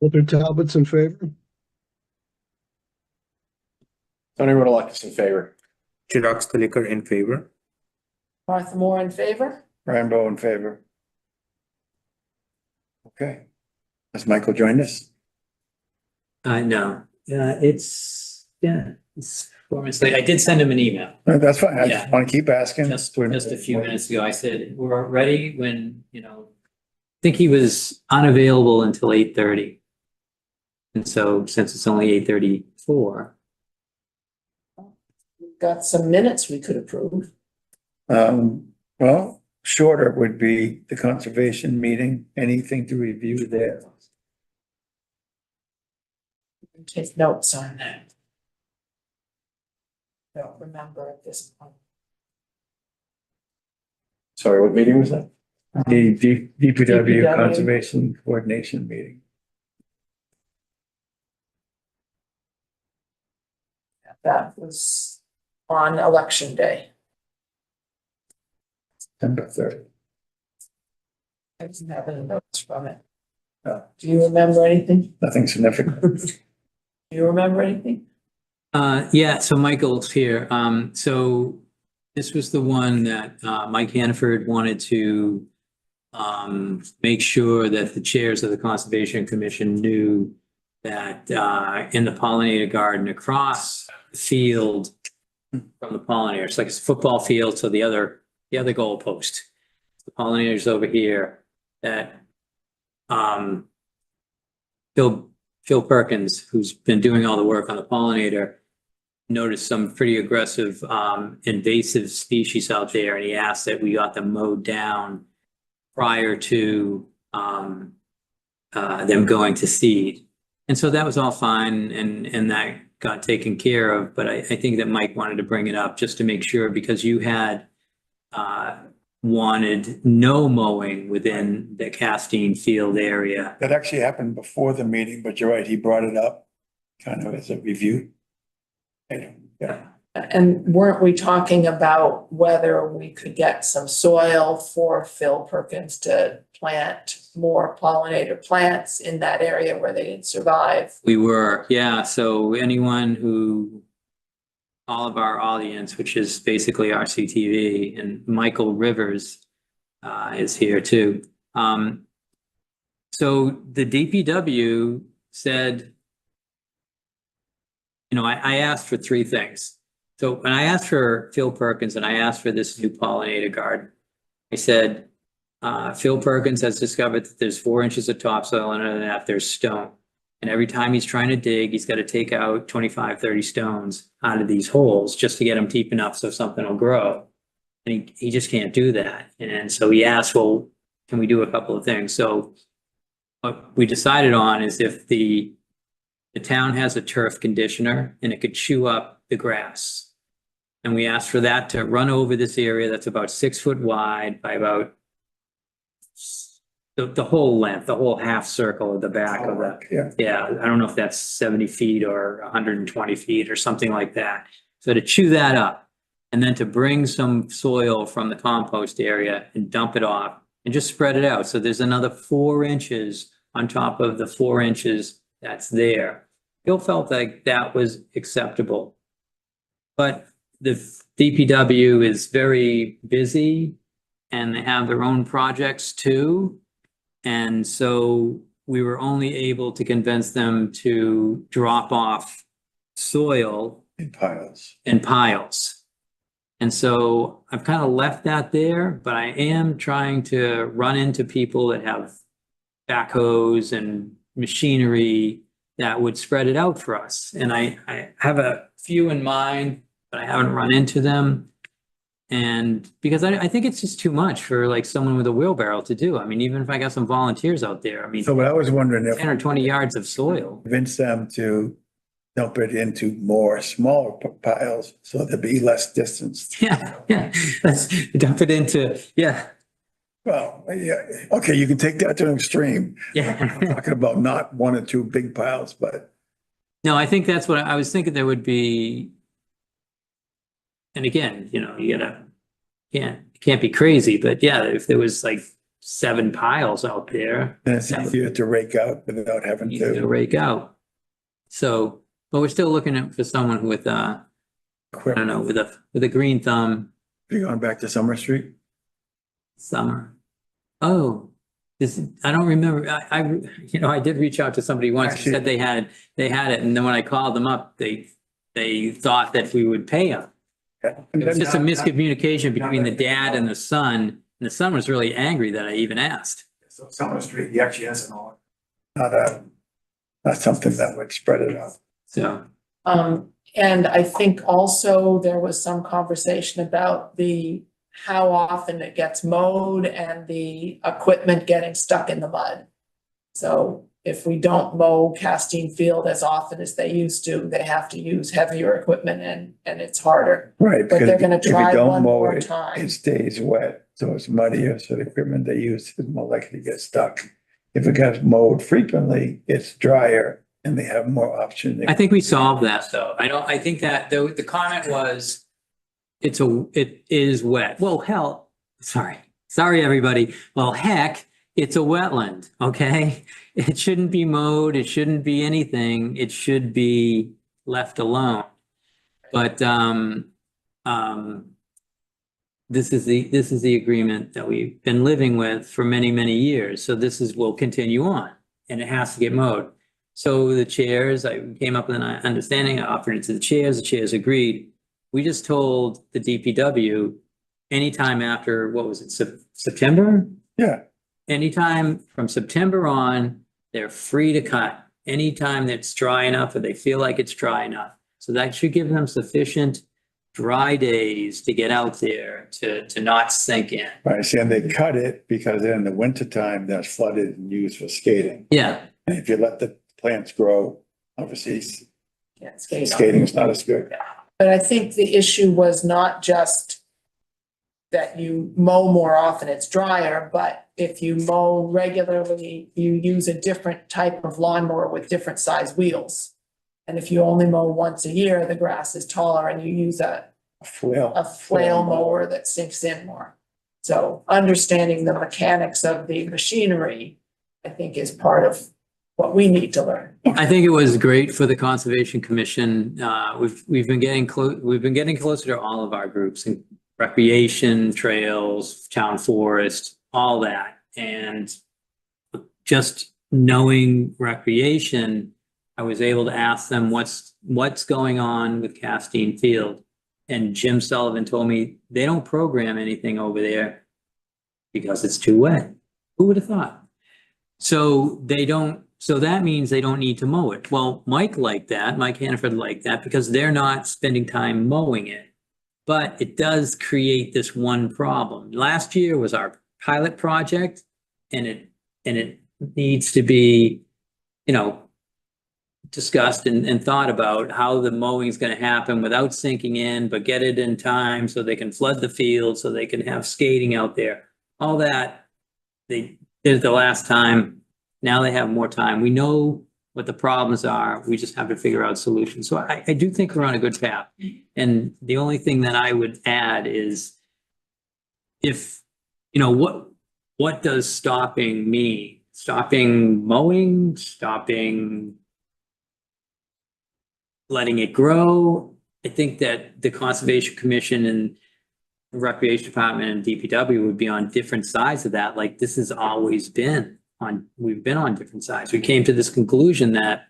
Walter Talbot's in favor? Tony Rotalakis in favor. Chuck Staliker in favor. Martha Moore in favor? Rambo in favor. Okay. Has Michael joined us? no, it's 4 minutes late. I did send him an email. No, that's fine. I just Yeah. want to keep asking. Just a few minutes ago, I said, we're ready when, I think he was unavailable until 8:30. And so since it's only 8:34, We've got some minutes we could approve. Well, shorter would be the conservation meeting, anything to review there. Take notes on that. Don't remember at this point. Sorry, what meeting was that? The DPW DPW. Conservation Coordination Meeting. That was on election day. September 3rd. I didn't have any notes from it. Oh. Do you remember anything? Nothing significant. Do you remember anything? Yeah, so Michael's here. So this was the one that Mike Hannaford wanted to make sure that the chairs of the Conservation Commission knew that in the pollinator garden across the field from the pollinators, like it's a football field, so the other goalpost, the pollinators over here, that Phil Perkins, who's been doing all the work on the pollinator, noticed some pretty aggressive invasive species out there, and he asked that we got them mowed down prior to them going to seed. And so that was all fine, and that got taken care of. But I think that Mike wanted to bring it up just to make sure, because you had wanted no mowing within the Castine Field area. That actually happened before the meeting, but you're right, he brought it up kind of as a review. Yeah. And weren't we talking about whether we could get some soil for Phil Perkins to plant more pollinator plants in that area where they didn't survive? We were, yeah. So anyone who, all of our audience, which is basically RCTV, and Michael Rivers is here too. So the DPW said, you know, I asked for three things. So when I asked for Phil Perkins and I asked for this new pollinator garden, I said, Phil Perkins has discovered that there's 4 inches of topsoil and under that there's stone. And every time he's trying to dig, he's got to take out 25, 30 stones out of these holes just to get them deep enough so something will grow. And he just can't do that. And so he asked, well, can we do a couple of things? So what we decided on is if the town has a turf conditioner and it could chew up the grass. And we asked for that to run over this area that's about 6 foot wide by about the whole length, the whole half circle of the back of that. Yeah. Yeah, I don't know if that's 70 feet or 120 feet or something like that. So to chew that up and then to bring some soil from the compost area and dump it off and just spread it out. So there's another 4 inches on top of the 4 inches that's there. Phil felt like that was acceptable. But the DPW is very busy and they have their own projects too. And so we were only able to convince them to drop off soil In piles. in piles. And so I've kind of left that there, but I am trying to run into people that have backhoes and machinery that would spread it out for us. And I have a few in mind, but I haven't run into them. And because I think it's just too much for like someone with a wheelbarrow to do. I mean, even if I got some volunteers out there, I mean, So what I was wondering if 10 or 20 yards of soil. convince them to dump it into more smaller piles so there'd be less distance. Yeah, let's dump it into, yeah, Well, yeah, okay, you can take that to an extreme. I'm yeah. talking about not 1 or 2 big piles, but No, I think that's what I was thinking there would be. And again, you know, can't be crazy, but yeah, if there was like 7 piles out there, then it's easier to rake out without having easy to to. rake out. So, but we're still looking for someone with I don't know, with a green thumb. You going back to Summer Street? Summer. Oh, I don't remember. I did reach out to somebody once who Actually- said they had it. And then when I called them up, they thought that we would pay them. It was just a miscommunication between the dad and the son. And the son was really angry that I even asked. So Summer Street, he actually has an all. Not something that would spread it out. So, And I think also there was some conversation about how often it gets mowed and the equipment getting stuck in the mud. So if we don't mow Castine Field as often as they used to, they have to use heavier equipment and it's harder. Right. But they're because gonna if you try don't one mow more it, time. It stays wet. so it's muddier, so the equipment they use is more likely to get stuck. If it gets mowed frequently, it's drier and they have more options. I think we solved that though. I think that the comment was it is wet. Well, hell, sorry, everybody. Well, heck, it's a wetland, okay? It shouldn't be mowed. It shouldn't be anything. It should be left alone. But, this is the agreement that we've been living with for many, many years. So will continue on and it has to get mowed. So the chairs, I came up with an understanding, I offered it to the chairs agreed. We just told the DPW anytime after, what was it, September? Yeah, Anytime from September on, they're free to cut anytime that's dry enough or they feel like it's dry enough. So that should give them sufficient dry days to get out there to not sink in. right, see, and they cut it because in the wintertime, that's flooded and used for skating. Yeah, And if you let the plants grow, obviously Yeah, skate on. skating is not as good. But I think the issue was not just that you mow more often, it's drier, but if you mow regularly, you use a different type of lawnmower with different size wheels. And if you only mow once a year, the grass is taller and you use a flail mower that sinks in more. So understanding the mechanics of the machinery, I think is part of what we need to learn. I think it was great for the Conservation Commission. We've been getting closer to all of our groups and recreation, trails, town forest, all that. And just knowing recreation, I was able to ask them what's going on with Castine Field. And Jim Sullivan told me they don't program anything over there because it's too wet. Who would have thought? So that means they don't need to mow it. Well, Mike Hannaford liked that because they're not spending time mowing it. But it does create this one problem. Last year was our pilot project and it needs to be, discussed and thought about how the mowing is going to happen without sinking in, but get it in time so they can flood the field, so they can have skating out there. All that they did it the last time. Now they have more time. We know what the problems are. We just have to figure out solutions. So I do think we're on a good path. And the only thing that I would add is if, what does stopping mean? Stopping mowing, stopping letting it grow. I think that the Conservation Commission and Recreation Department and DPW would be on different sides of that. Like this has always been we've been on different sides. We came to this conclusion that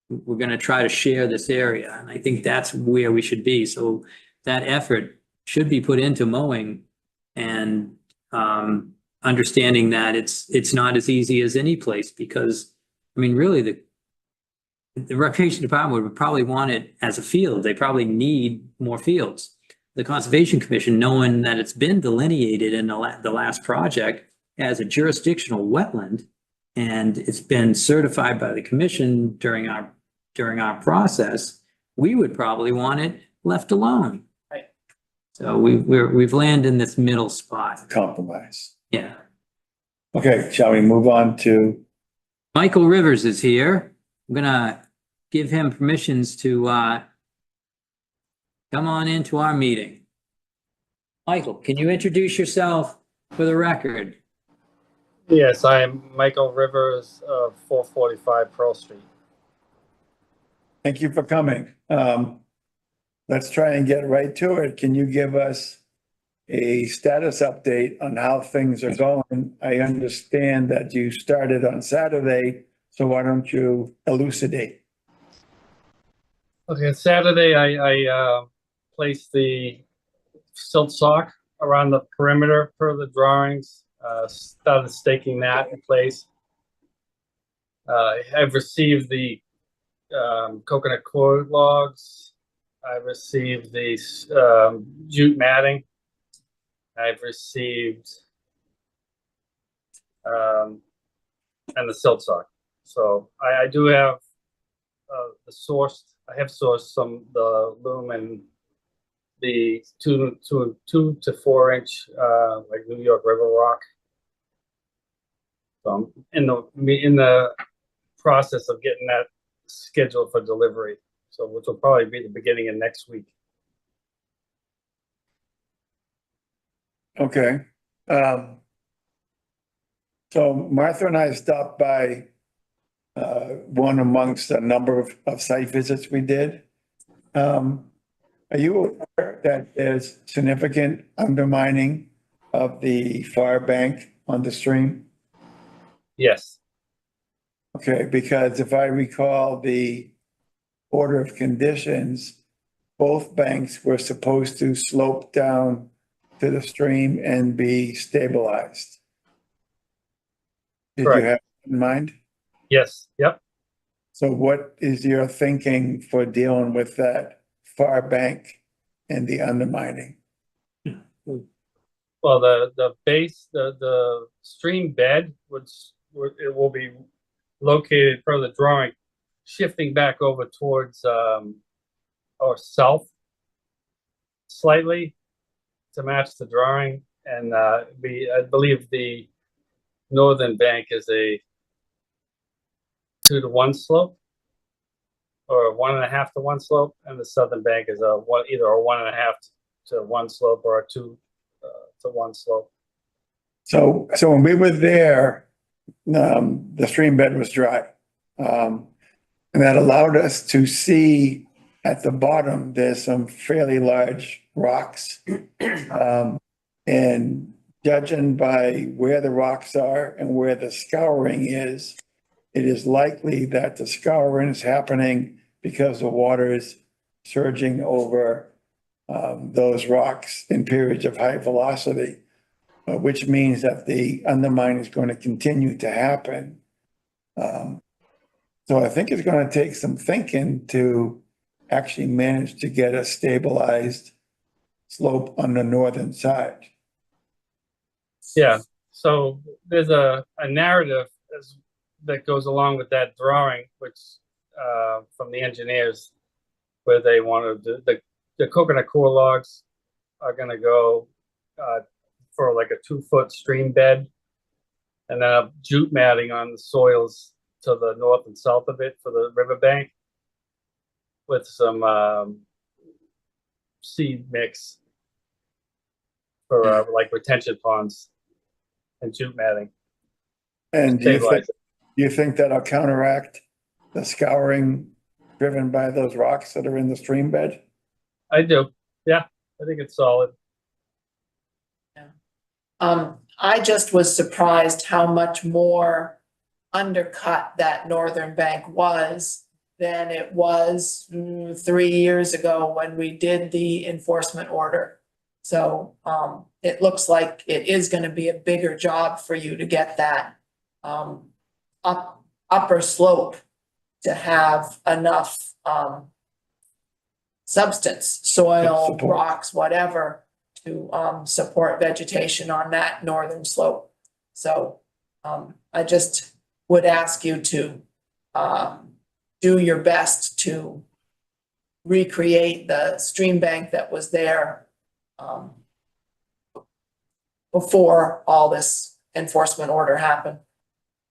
we're going to try to share this area. And I think that's where we should be. So that effort should be put into mowing and understanding that it's not as easy as any place because, really the Recreation Department would probably want it as a field. They probably need more fields. The Conservation Commission, knowing that it's been delineated in the last project as a jurisdictional wetland, and it's been certified by the commission during our process, we would probably want it left alone. Right. So we've landed in this middle spot. Compromise. Yeah. Okay, shall we move on to, Michael Rivers is here. I'm gonna give him permissions to come on into our meeting. Michael, can you introduce yourself for the record? Yes, I am Michael Rivers of 445 Pearl Street. thank you for coming. Let's try and get right to it. Can you give us a status update on how things are going? I understand that you started on Saturday, so why don't you elucidate? Okay, Saturday I placed the silt sock around the perimeter per the drawings, started staking that in place. I've received the coconut cord logs. I've received the jute matting. I've received and the silt sock. So I do have I have sourced the loom and the 2 to 4 inch, like New York River rock. So I'm in the process of getting that scheduled for delivery. So which will probably be the beginning of next week. Okay. So Martha and I stopped by one amongst a number of site visits we did. Are you aware that there's significant undermining of the fire bank on the stream? Yes, Okay, because if I recall the order of conditions, both banks were supposed to slope down to the stream and be stabilized. Did you Correct. have that in mind? yes, yep. So what is your thinking for dealing with that far bank and the undermining? Well, the base, the stream bed, it will be located per the drawing, shifting back over towards or south slightly to match the drawing, and I believe the northern bank is a 2 to 1 slope, or 1.5 to 1 slope, and the southern bank is either a 1.5 to 1 slope or a 2 to 1 slope. So when we were there, the stream bed was dry. And that allowed us to see at the bottom, there's some fairly large rocks. And judging by where the rocks are and where the scouring is, it is likely that the scouring is happening because the water is surging over those rocks in periods of high velocity, which means that the undermine is going to continue to happen. So I think it's going to take some thinking to actually manage to get a stabilized slope on the northern side. Yeah, so there's a narrative that goes along with that drawing, which from the engineers, where they want to do the coconut core logs are going to go for like a 2-foot stream bed, and then a jute matting on the soils to the north and south of it for the riverbank, with some seed mix for like retention ponds and jute matting. And Stabilize it. do you think that'll counteract the scouring driven by those rocks that are in the stream bed? I do. Yeah, I think it's solid. I just was surprised how much more undercut that northern bank was than it was 3 years ago when we did the enforcement order. So it looks like it is going to be a bigger job for you to get that upper slope to have enough substance, soil, Support. rocks, whatever, to support vegetation on that northern slope. So I just would ask you to do your best to recreate the stream bank that was there before all this enforcement order happened,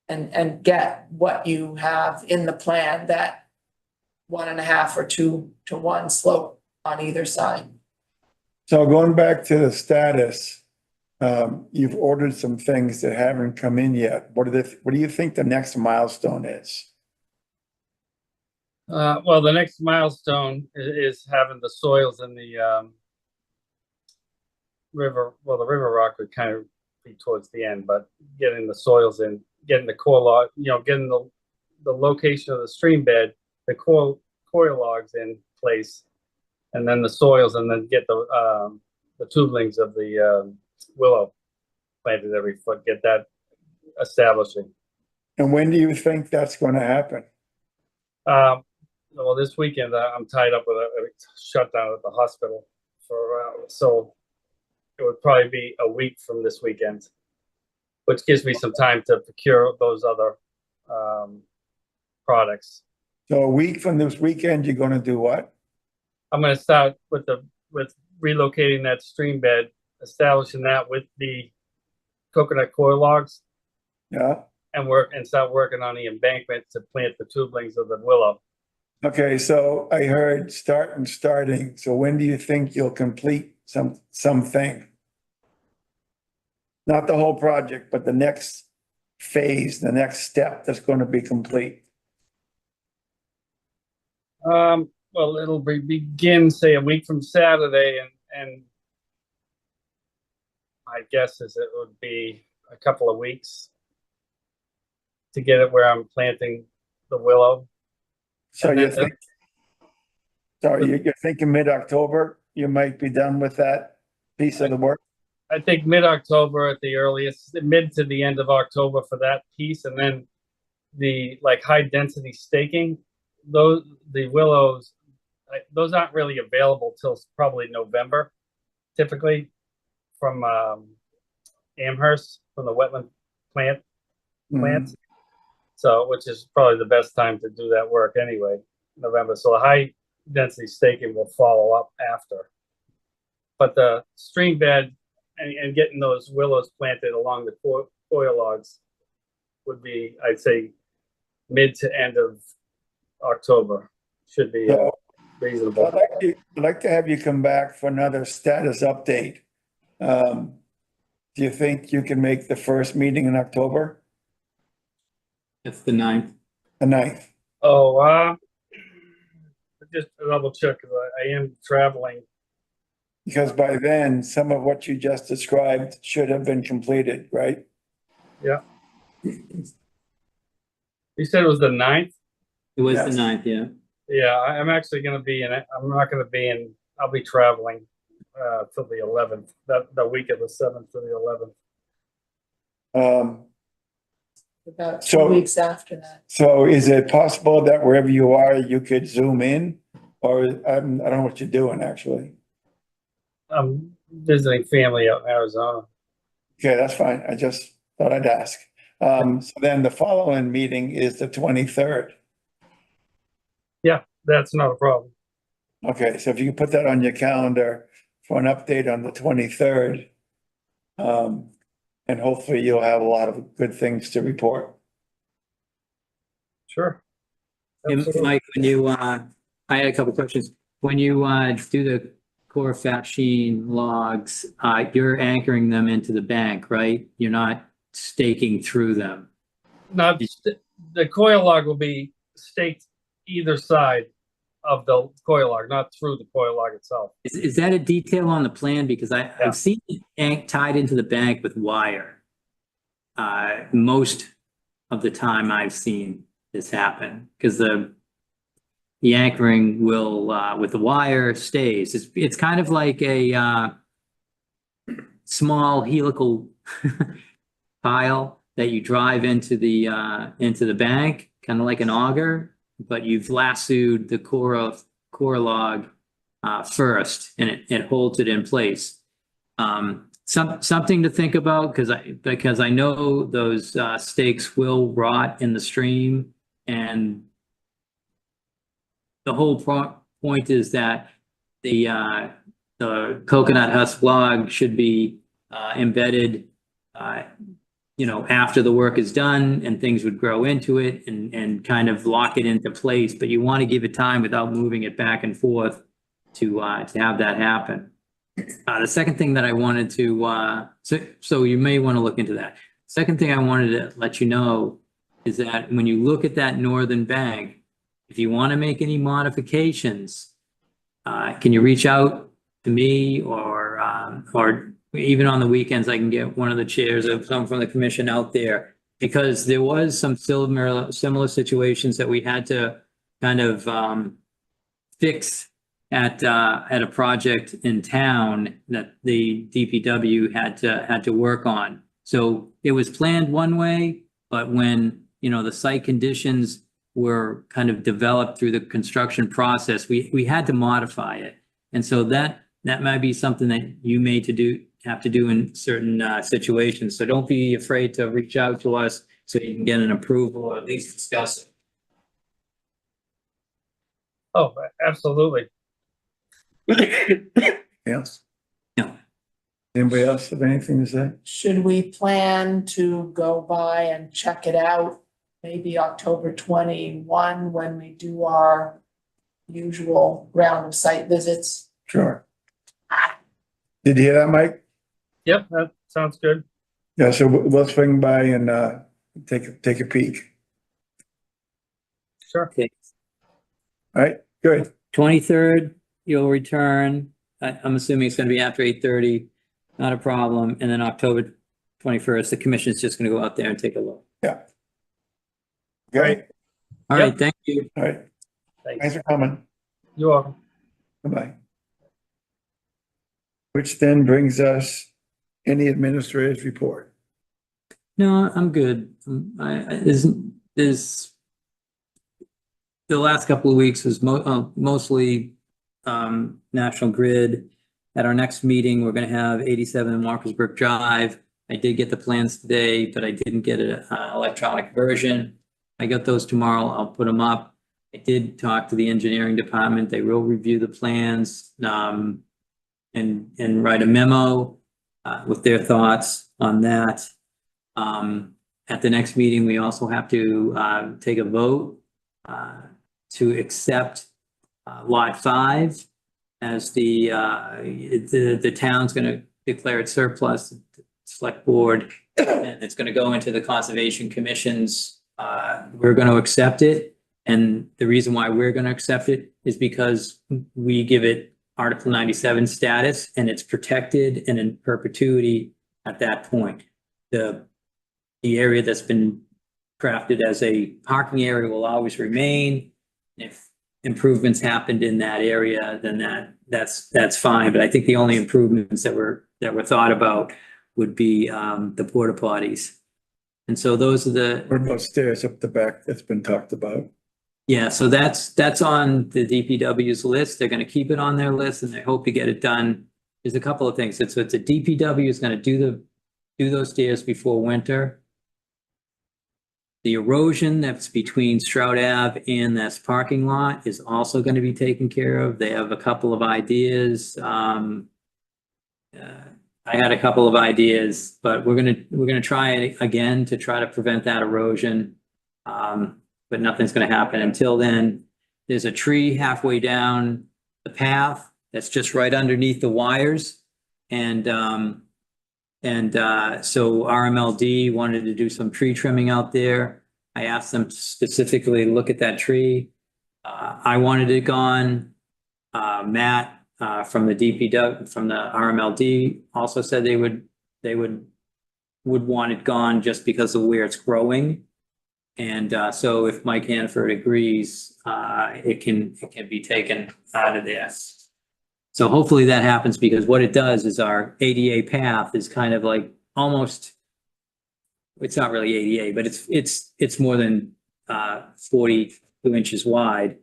and get what you have in the plan, that 1.5 or 2 to 1 slope on either side. So going back to the status, you've ordered some things that haven't come in yet. What do you think the next milestone is? Well, the next milestone is having the soils in the river. Well, the river rock would kind of be towards the end, but getting the soils in, getting the core log, getting the location of the stream bed, the core logs in place, and then the soils, and then get the tubulings of the willow planted every foot, get that establishing. And when do you think that's going to happen? Well, this weekend I'm tied up with a shutdown at the hospital so it would probably be a week from this weekend, which gives me some time to procure those other products. So a week from this weekend, you're going to do what? I'm going to start with relocating that stream bed, establishing that with the coconut coir logs, Yeah, and start working on the embankment to plant the tubulings of the willow. okay, so I heard starting, so when do you think you'll complete something? Not the whole project, but the next phase, the next step that's gonna be complete. Well, it'll begin, say, a week from Saturday, and my guess is it would be a couple of weeks to get it where I'm planting the willow. So And you then- think, sorry, you're thinking mid-October, you might be done with that piece of the work? I think mid-October at the earliest, mid to the end of October for that piece, and then the like high density staking, the willows, those aren't really available till probably November, typically from Amherst, from the wetland plant. So, which is probably the best time to do that work anyway, November. So the high density staking will follow up after. But the stream bed and getting those willows planted along the coir logs would be, I'd say, mid to end of October should be So, reasonable. I'd like to have you come back for another status update. Do you think you can make the first meeting in October, That's the 9th. the 9th? Oh, just a double check, because I am traveling. Because by then, some of what you just described should have been completed, right? Yeah. You said it was the 9th? It was Yes. the 9th, yeah. Yeah, I'm actually gonna be in it. I'm not gonna be in, I'll be traveling till the 11th, the week of the 7th to the 11th. About So- 2 weeks after that. So is it possible that wherever you are, you could zoom in? Or I don't know what you're doing, actually. I'm visiting family out in Arizona. Okay, that's fine. I just thought I'd ask. So then the following meeting is the 23rd. Yeah, that's not a problem. Okay, so if you could put that on your calendar for an update on the 23rd. And hopefully you'll have a lot of good things to report. Sure. And Absolutely. Mike, when you, I had a couple questions. When you, do the core fat sheen logs, you're anchoring them into the bank, right? You're not staking through them. Now, the coil log will be staked either side of the coil log, not through the coil log itself. Is that a detail on the plan? Because Yeah. I've seen it tied into the bank with wire. Most of the time I've seen this happen, because the anchoring will, with the wire stays. It's kind of like a, small helical pile that you drive into the bank, kind of like an auger, but you've lassoed the core log first, and it holds it in place. Something to think about, because I know those stakes will rot in the stream, and the whole point is that the coconut husk log should be embedded, after the work is done, and things would grow into it and kind of lock it into place. But you want to give it time without moving it back and forth to have that happen. The second thing that I wanted to, so you may want to look into that. Second thing I wanted to let you know is that when you look at that northern bank, if you want to make any modifications, can you reach out to me, or even on the weekends, I can get one of the chairs of some from the commission out there, because there was some similar situations that we had to kind of fix at a project in town that the DPW had to work on. So it was planned one way, but when, the site conditions were kind of developed through the construction process, we had to modify it. And so that might be something that you may have to do in certain situations. So don't be afraid to reach out to us so you can get an approval, or at least discuss it. Oh, absolutely. Yes? No. Anybody else have anything to say? Should we plan to go by and check it out? Maybe October 21 when we do our usual round of site visits? Sure. Did you hear that, Mike? Yep, that sounds good. Yeah, so we'll swing by and take a peek. Sure. Okay. All right, good. 23rd, you'll return. I'm assuming it's gonna be after 8:30, not a problem. And then October 21st, the commission's just gonna go out there and take a look. Okay, All Yep. right, thank you. all right. Thanks Thanks. for coming. You're welcome. Bye-bye. Which then brings us any administrator's report. No, I'm good. There's the last couple of weeks was mostly National Grid. At our next meeting, we're gonna have 87 Walkersburg Drive. I did get the plans today, but I didn't get an electronic version. I got those tomorrow. I'll put them up. I did talk to the engineering department. They will review the plans and write a memo with their thoughts on that. At the next meeting, we also have to take a vote to accept Lot 5 as the town's gonna declare it surplus, select board, and it's gonna go into the Conservation Commission's. We're gonna accept it, and the reason why we're gonna accept it is because we give it Article 97 status, and it's protected and in perpetuity at that point. The area that's been crafted as a parking area will always remain. If improvements happened in that area, then that's fine. But I think the only improvements that were thought about would be the porta potties. And so those are the, What about stairs up the back that's been talked about? yeah, so that's on the DPW's list. They're gonna keep it on their list and they hope to get it done. There's a couple of things. So it's a DPW is gonna do those stairs before winter. The erosion that's between Stroud Ave and this parking lot is also gonna be taken care of. They have a couple of ideas. I had a couple of ideas, but we're gonna try it again to try to prevent that erosion. But nothing's gonna happen until then. There's a tree halfway down the path that's just right underneath the wires. And so RMLD wanted to do some tree trimming out there. I asked them to specifically look at that tree. I wanted it gone. Matt from the DPW, from the RMLD also said they would want it gone just because of where it's growing. And so if Mike Hanford agrees, it can be taken out of there. So hopefully that happens, because what it does is our ADA path is kind of like almost, it's not really ADA, but it's more than 42 inches wide.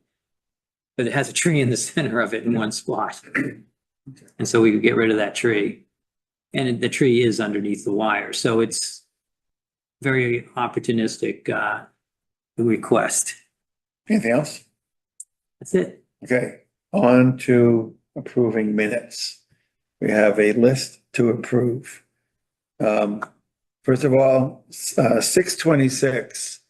But it has a tree in the center of it in one spot. And so we could get rid of that tree. And the tree is underneath the wire. So it's very opportunistic request. Anything else? That's it. Okay, on to approving minutes. We have a list to approve. First of all, 6/26.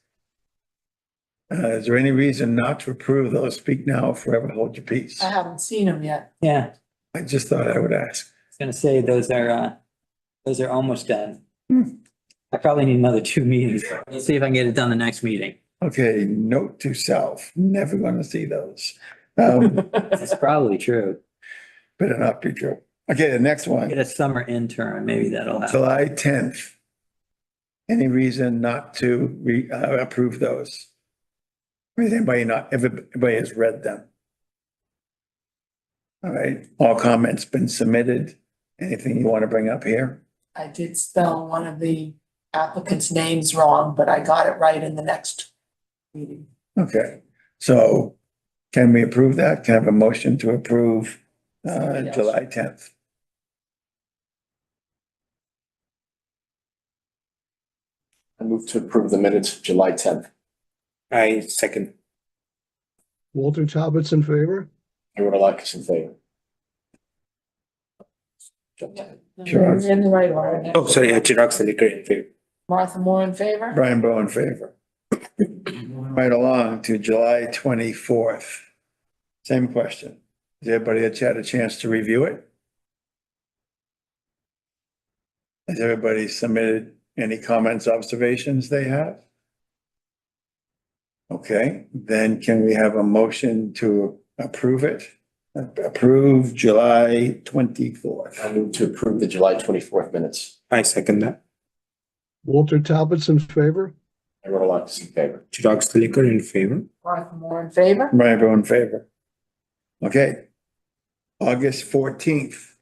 Is there any reason not to approve those? Speak now, forever hold your peace. I haven't seen them yet. Yeah, I just thought I would ask. I was gonna say those are almost done. I probably need another 2 meetings. Let's see if I can get it done the next meeting. Okay, note to self, never gonna see those. Better That's probably true. not be true. Okay, the next one. Get a summer intern, maybe that'll happen. July 10th. Any reason not to approve those? Has everybody has read them? All right, all comments been submitted. Anything you want to bring up here? I did spell one of the applicants' names wrong, but I got it right in the next meeting. Okay, so can we approve that? Can I have a motion to approve Yes. July 10th? I move to approve the minutes of July 10th. I second. Walter Talbot's in favor? Everyone like us in favor. You're Sure. in the right order now. Oh, sorry, Chirag Salekar in favor. Martha Moore in favor? Brian Bowe in favor. Right along to July 24th. Same question. Has everybody had a chance to review it? Has everybody submitted any comments, observations they have? Okay, then can we have a motion to approve it? Approve July 24th. I move to approve the July 24th minutes. I second that. Walter Talbot's in favor. I wrote a lot in favor. Chirag Salekar in favor. Martha Moore in favor? Brian Bowe in favor. Okay. August 14th.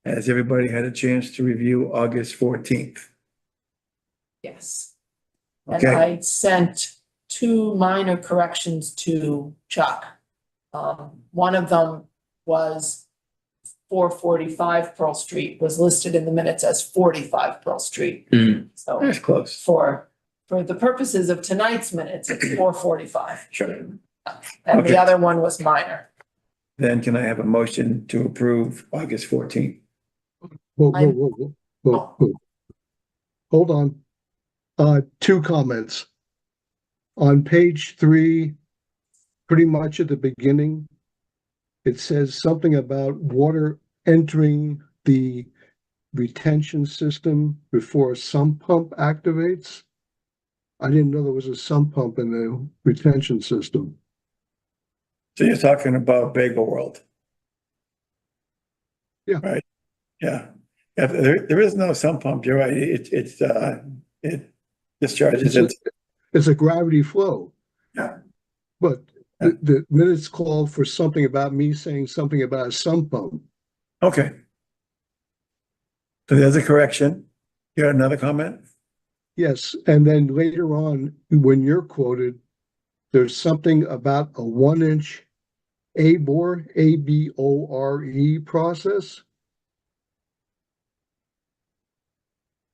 Has everybody had a chance to review August 14th? Yes. And Okay, I sent 2 minor corrections to Chuck. One of them was 445 Pearl Street was listed in the minutes as 45 Pearl Street. Hmm. So that's close. for the purposes of tonight's minutes, it's 445. Sure. And Okay. the other one was minor. Then can I have a motion to approve August 14th? Whoa. Hold on. 2 comments. On page 3, pretty much at the beginning, it says something about water entering the retention system before a sump pump activates. I didn't know there was a sump pump in the retention system. So you're talking about Bagel World? Yeah. Right, yeah. Yeah, there is no sump pump, you're right, it discharges it. It's a gravity flow. Yeah. But the minutes call for something about me saying something about a sump pump. Okay. So there's a correction. You had another comment? Yes, and then later on, when you're quoted, there's something about a 1-inch ABOR, ABORE process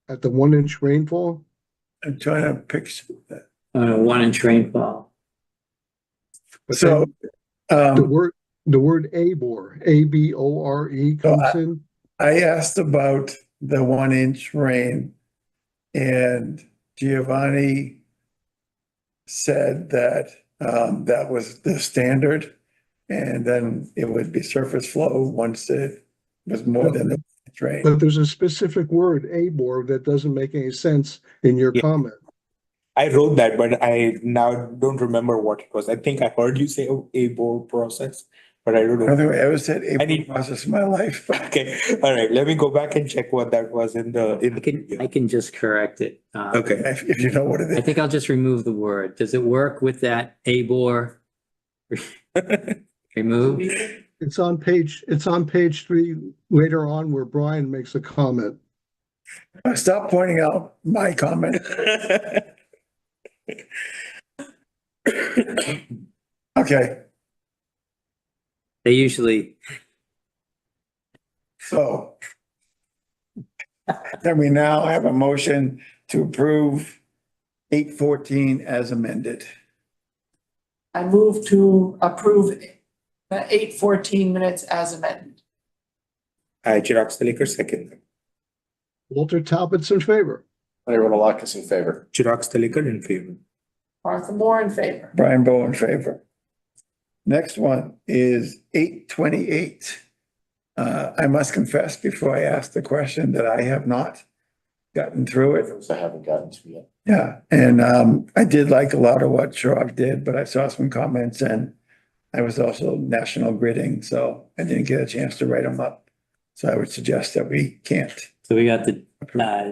at the 1-inch rainfall. I'm trying to picture that. 1-inch rainfall. But So, then the word ABOR, ABORE comes in. I asked about the 1-inch rain and Giovanni said that that was the standard and then it would be surface flow once it was more than the 1-inch rain. But there's a specific word, ABOR, that doesn't make any sense in your Yeah. comment. I wrote that, but I now don't remember what it was. I think I heard you say a board process, but I don't By know. the way, I ever said I a need- process in my life. Okay, all right, let me go back and check what that was in I can just correct it. Okay. If you know what it I is. think I'll just remove the word. Does it work with that ABOR remove? It's on page 3 later on where Brian makes a comment. Stop pointing out my comment. Okay, They usually, so then we now have a motion to approve 814 as amended. I move to approve the 8:14 minutes as amended. Chirag Salekar second. Walter Talbot's in favor. I wrote a lot in favor. Chirag Salekar in favor. Martha Moore in favor. Brian Bowe in favor. Next one is 828. I must confess before I ask the question that I have not gotten through it. Those I haven't gotten to yet. Yeah, and I did like a lot of what Chirag did, but I saw some comments and I was also national gridding, so I didn't get a chance to write them up. So I would suggest that we can't. so we got the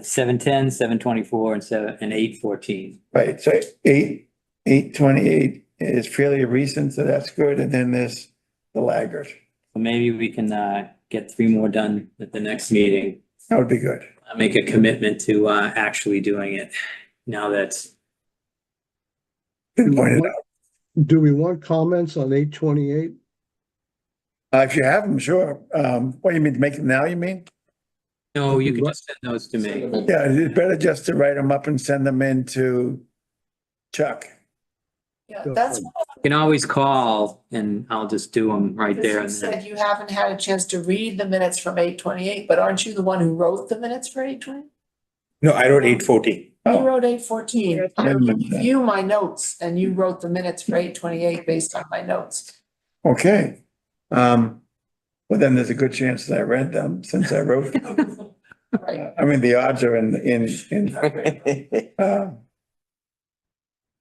710, 724 and 814. Right, so 828 is fairly recent, so that's good, and then there's the laggard. So maybe we can get 3 more done at the next meeting. That would be good. I'll make a commitment to actually doing it now that's Good pointed out. Do we want comments on 828? If you have them, sure. What do you mean, to make them now, you mean? No, you can just send those to me. Yeah, it's better just to write them up and send them in to Chuck. Yeah, that's. You can always call and I'll just do them right there. You And said then, you haven't had a chance to read the minutes from 8:28, but aren't you the one who wrote the minutes for 8:20? No, I wrote 8:40. You Oh, wrote 8:14. I Yeah. gave you my notes and you wrote the minutes for 8:28 based on my notes. okay. Well, then there's a good chance that I read them since I wrote them. Right. I mean, the odds are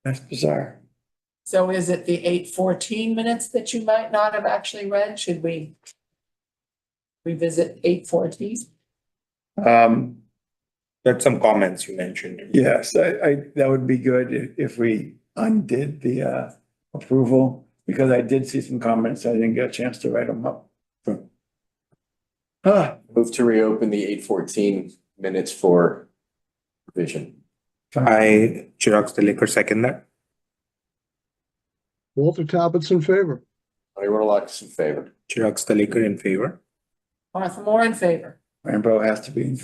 that's bizarre. So is it the 8:14 minutes that you might not have actually read? Should we revisit 8:14? That's some comments you mentioned. Yes, that would be good if we undid the approval, because I did see some comments. I didn't get a chance to write them up. Ah, Move to reopen the 8:14 minutes for revision. I, Chirag Stalicker, second that. Walter Talbot's in favor. Tony Rodalakis in favor. Chirag Stalicker in favor. Martha Moore in favor. Rainbow has to be.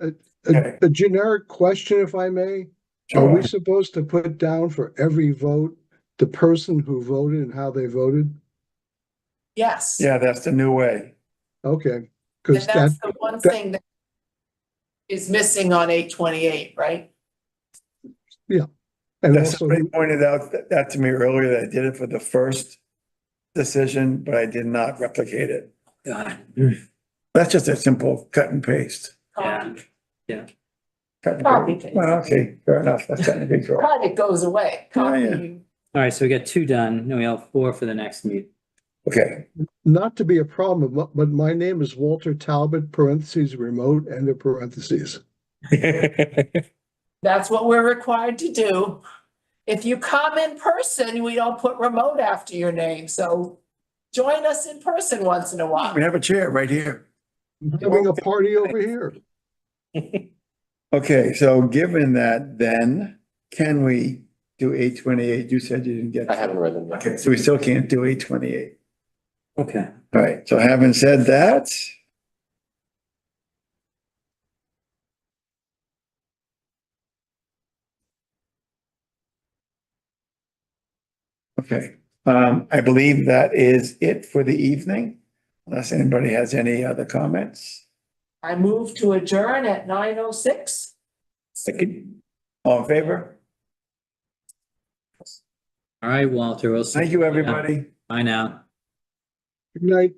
A generic question, if I may. Are we supposed to put down for every vote, the person who voted and how they voted? Yes. Yeah, that's the new way. Okay, And because that's that, the one thing that is missing on 8:28, right? and That also, somebody pointed out that to me earlier, that I did it for the first decision, but I did not replicate it. God. That's just a simple cut and paste. Yeah. Yeah. Cut and Copy paste. paste. Well, okay, fair enough. That's not a big deal. Project goes away. Yeah. All right, so we got 2 done. Now we have 4 for the next meeting. Okay, not to be a problem, but my name is Walter Talbot, parentheses, remote, end of parentheses. That's what we're required to do. If you come in person, we don't put remote after your name, so join us in person once in a while. we have a chair right here. Having a party over here. Okay, so given that, then can we do 8:28? You said you didn't get. I haven't read them yet. Okay, so we still can't do 8:28. Okay. All right, so having said that. Okay, I believe that is it for the evening, unless anybody has any other comments. I move to adjourn at 9:06. Second. All in favor? All right, Walter. We'll see Thank you, now. everybody. Bye now. Good night.